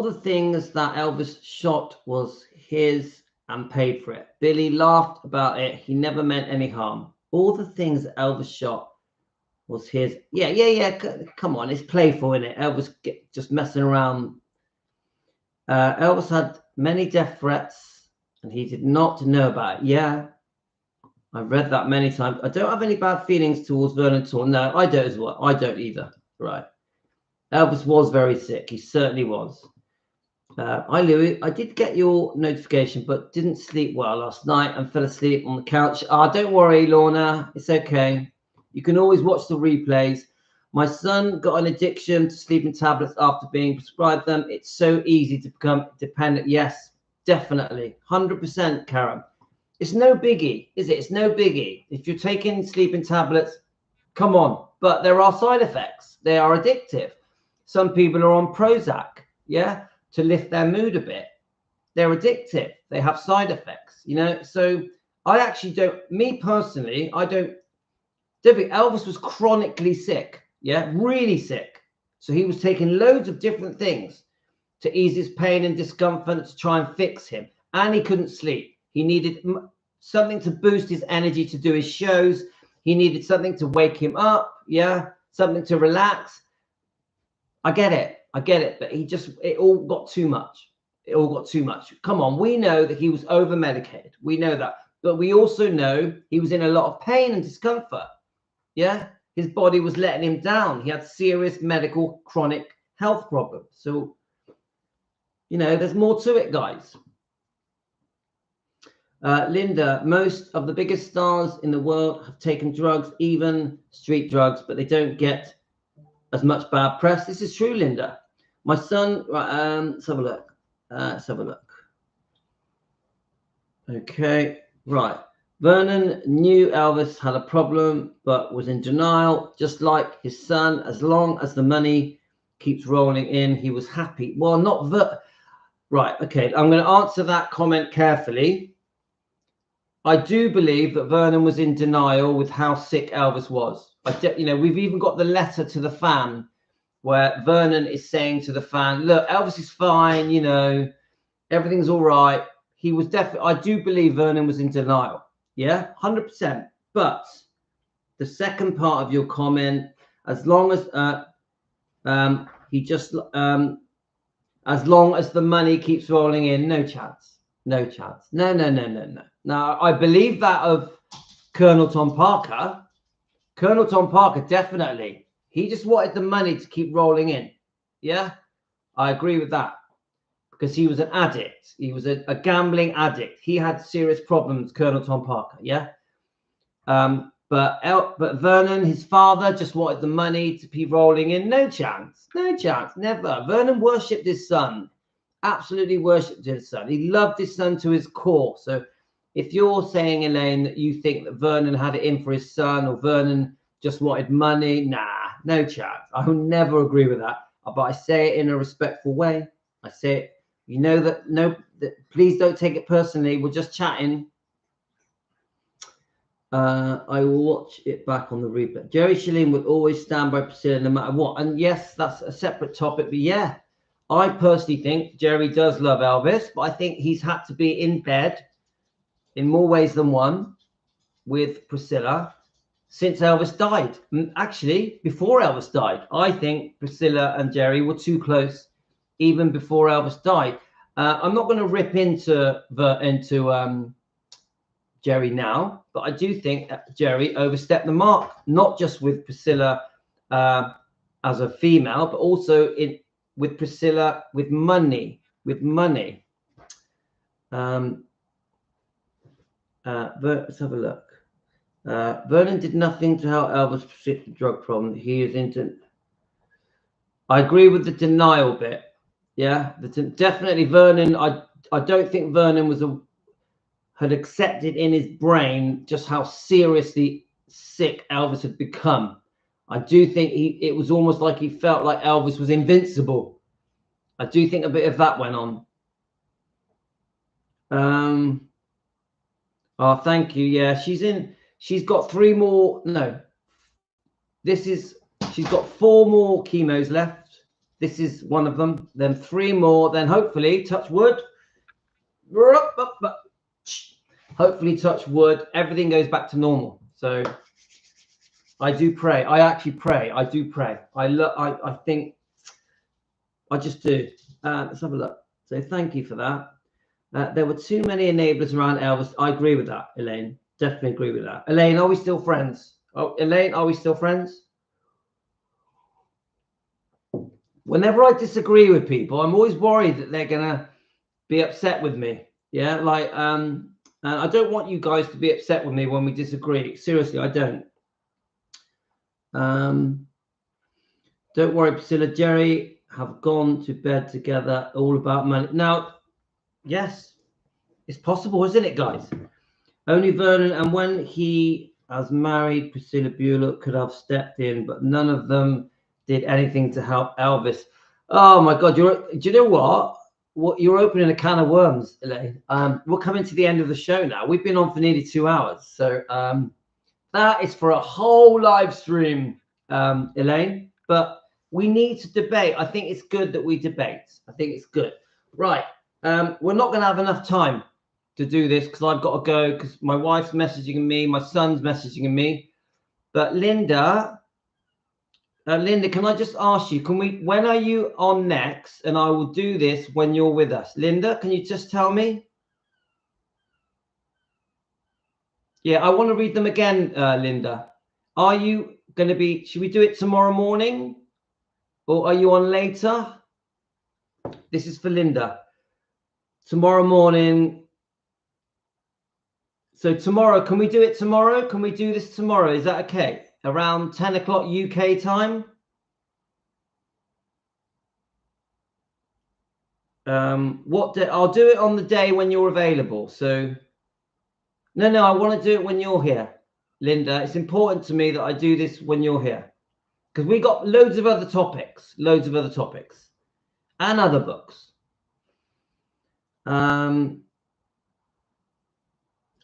the things that Elvis shot was his and paid for it. Billy laughed about it. He never meant any harm. All the things that Elvis shot was his. Yeah. Come on, it's playful, isn't it? Elvis just messing around. Elvis had many death threats, and he did not know about it. Yeah, I've read that many times. I don't have any bad feelings towards Vernon at all. No, I don't as well. I don't either. Right. Elvis was very sick. He certainly was. Hi, Louis. I did get your notification, but didn't sleep well last night and fell asleep on the couch. Don't worry, Lorna. It's okay. You can always watch the replays. My son got an addiction to sleeping tablets after being prescribed them. It's so easy to become dependent. Yes, definitely. 100%, Karen. It's no biggie, is it? It's no biggie. If you're taking sleeping tablets, come on. But there are side effects. They are addictive. Some people are on Prozac, yeah, to lift their mood a bit. They're addictive. They have side effects, you know. So I actually don't, me personally, I don't think Elvis was chronically sick, yeah, really sick. So he was taking loads of different things to ease his pain and discomfort, to try and fix him. And he couldn't sleep. He needed something to boost his energy to do his shows. He needed something to wake him up, yeah, something to relax. I get it, but it all got too much. It all got too much. Come on, we know that he was over medicated. We know that. But we also know he was in a lot of pain and discomfort. Yeah, his body was letting him down. He had serious medical chronic health problems. So, you know, there's more to it, guys. Linda, most of the biggest stars in the world have taken drugs, even street drugs, but they don't get as much bad press. This is true, Linda. My son, let's have a look. Okay, right. Vernon knew Elvis had a problem, but was in denial, just like his son. As long as the money keeps rolling in, he was happy. Well, right. Okay, I'm going to answer that comment carefully. I do believe that Vernon was in denial with how sick Elvis was. You know, we've even got the letter to the fan where Vernon is saying to the fan, look, Elvis is fine, you know, everything's all right. He was definitely, I do believe Vernon was in denial. Yeah, 100%. But the second part of your comment, as long as as long as the money keeps rolling in, no chance. No chance. No. Now, I believe that of Colonel Tom Parker. Colonel Tom Parker, definitely. He just wanted the money to keep rolling in. Yeah, I agree with that. Because he was an addict. He was a gambling addict. He had serious problems, Colonel Tom Parker. Yeah. But Vernon, his father, just wanted the money to be rolling in. No chance. No chance. Never. Vernon worshipped his son. Absolutely worshipped his son. He loved his son to his core. So if you're saying, Elaine, that you think that Vernon had it in for his son, or Vernon just wanted money, nah, no chance. I will never agree with that. But I say it in a respectful way. I say it, you know, please don't take it personally. We're just chatting. I will watch it back on the replay. Jerry Schilling would always stand by Priscilla no matter what. And yes, that's a separate topic. But yeah, I personally think Jerry does love Elvis, but I think he's had to be in bed in more ways than one with Priscilla since Elvis died. Actually, before Elvis died, I think Priscilla and Jerry were too close even before Elvis died. I'm not going to rip into Jerry now, but I do think that Jerry overstepped the mark, not just with Priscilla as a female, but also with Priscilla with money. Let's have a look. Vernon did nothing to help Elvis shift the drug problem. He is into. I agree with the denial bit. Yeah, definitely Vernon. I don't think Vernon had accepted in his brain just how seriously sick Elvis had become. I do think it was almost like he felt like Elvis was invincible. I do think a bit of that went on. Oh, thank you. Yeah, she's got 3 more. No, she's got 4 more chemos left. This is one of them. Then 3 more. Then hopefully, touch wood, hopefully, touch wood, everything goes back to normal. So I do pray. I actually pray. I do pray. I think I just do. Let's have a look. So thank you for that. There were too many enablers around Elvis. I agree with that, Elaine. Definitely agree with that. Elaine, are we still friends? Oh, Elaine, are we still friends? Whenever I disagree with people, I'm always worried that they're gonna be upset with me. Yeah, like and I don't want you guys to be upset with me when we disagree. Seriously, I don't. Don't worry, Priscilla. Jerry have gone to bed together. All about money. Now, yes, it's possible, isn't it, guys? Only Vernon, and when he has married Priscilla Bueller, could have stepped in, but none of them did anything to help Elvis. Oh my God! Do you know what? You're opening a can of worms, Elaine. We're coming to the end of the show now. We've been on for nearly 2 hours, so that is for a whole live stream, Elaine. But we need to debate. I think it's good that we debate. I think it's good. Right. We're not going to have enough time to do this because I've got to go because my wife's messaging me, my son's messaging me. But Linda, can I just ask you, when are you on next? And I will do this when you're with us. Linda, can you just tell me? Yeah, I want to read them again, Linda. Are you going to be, should we do it tomorrow morning? Or are you on later? This is for Linda. Tomorrow morning. So tomorrow, can we do it tomorrow? Can we do this tomorrow? Is that okay? Around 10 o'clock UK time? What day? I'll do it on the day when you're available. So, no, I want to do it when you're here, Linda. It's important to me that I do this when you're here because we got loads of other topics, and other books.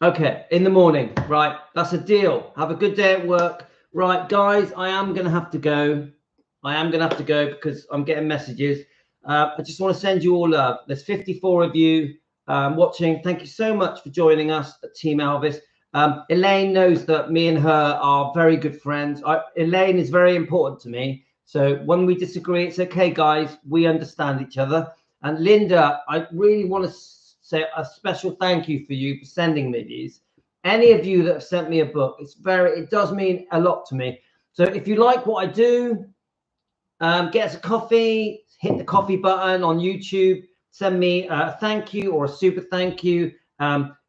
Okay, in the morning, right? That's a deal. Have a good day at work. Right, guys, I am going to have to go. Because I'm getting messages. I just want to send you all love. There's 54 of you watching. Thank you so much for joining us at Team Elvis. Elaine knows that me and her are very good friends. Elaine is very important to me. So when we disagree, it's okay, guys. We understand each other. And Linda, I really want to say a special thank you for you for sending me these. Any of you that have sent me a book, it does mean a lot to me. So if you like what I do, get us a coffee, hit the coffee button on YouTube, send me a thank you or a super thank you.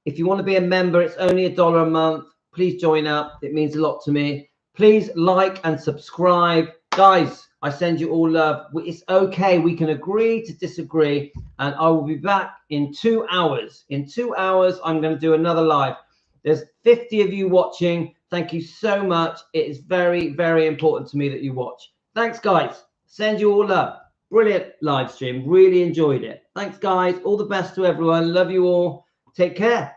If you want to be a member, it's only $1 a month. Please join up. It means a lot to me. Please like and subscribe. Guys, I send you all love. It's okay. We can agree to disagree. And I will be back in 2 hours. In 2 hours, I'm going to do another live. There's 50 of you watching. Thank you so much. It is very, very important to me that you watch. Thanks, guys. Send you all love. Brilliant live stream. Really enjoyed it. Thanks, guys. All the best to everyone. Love you all. Take care.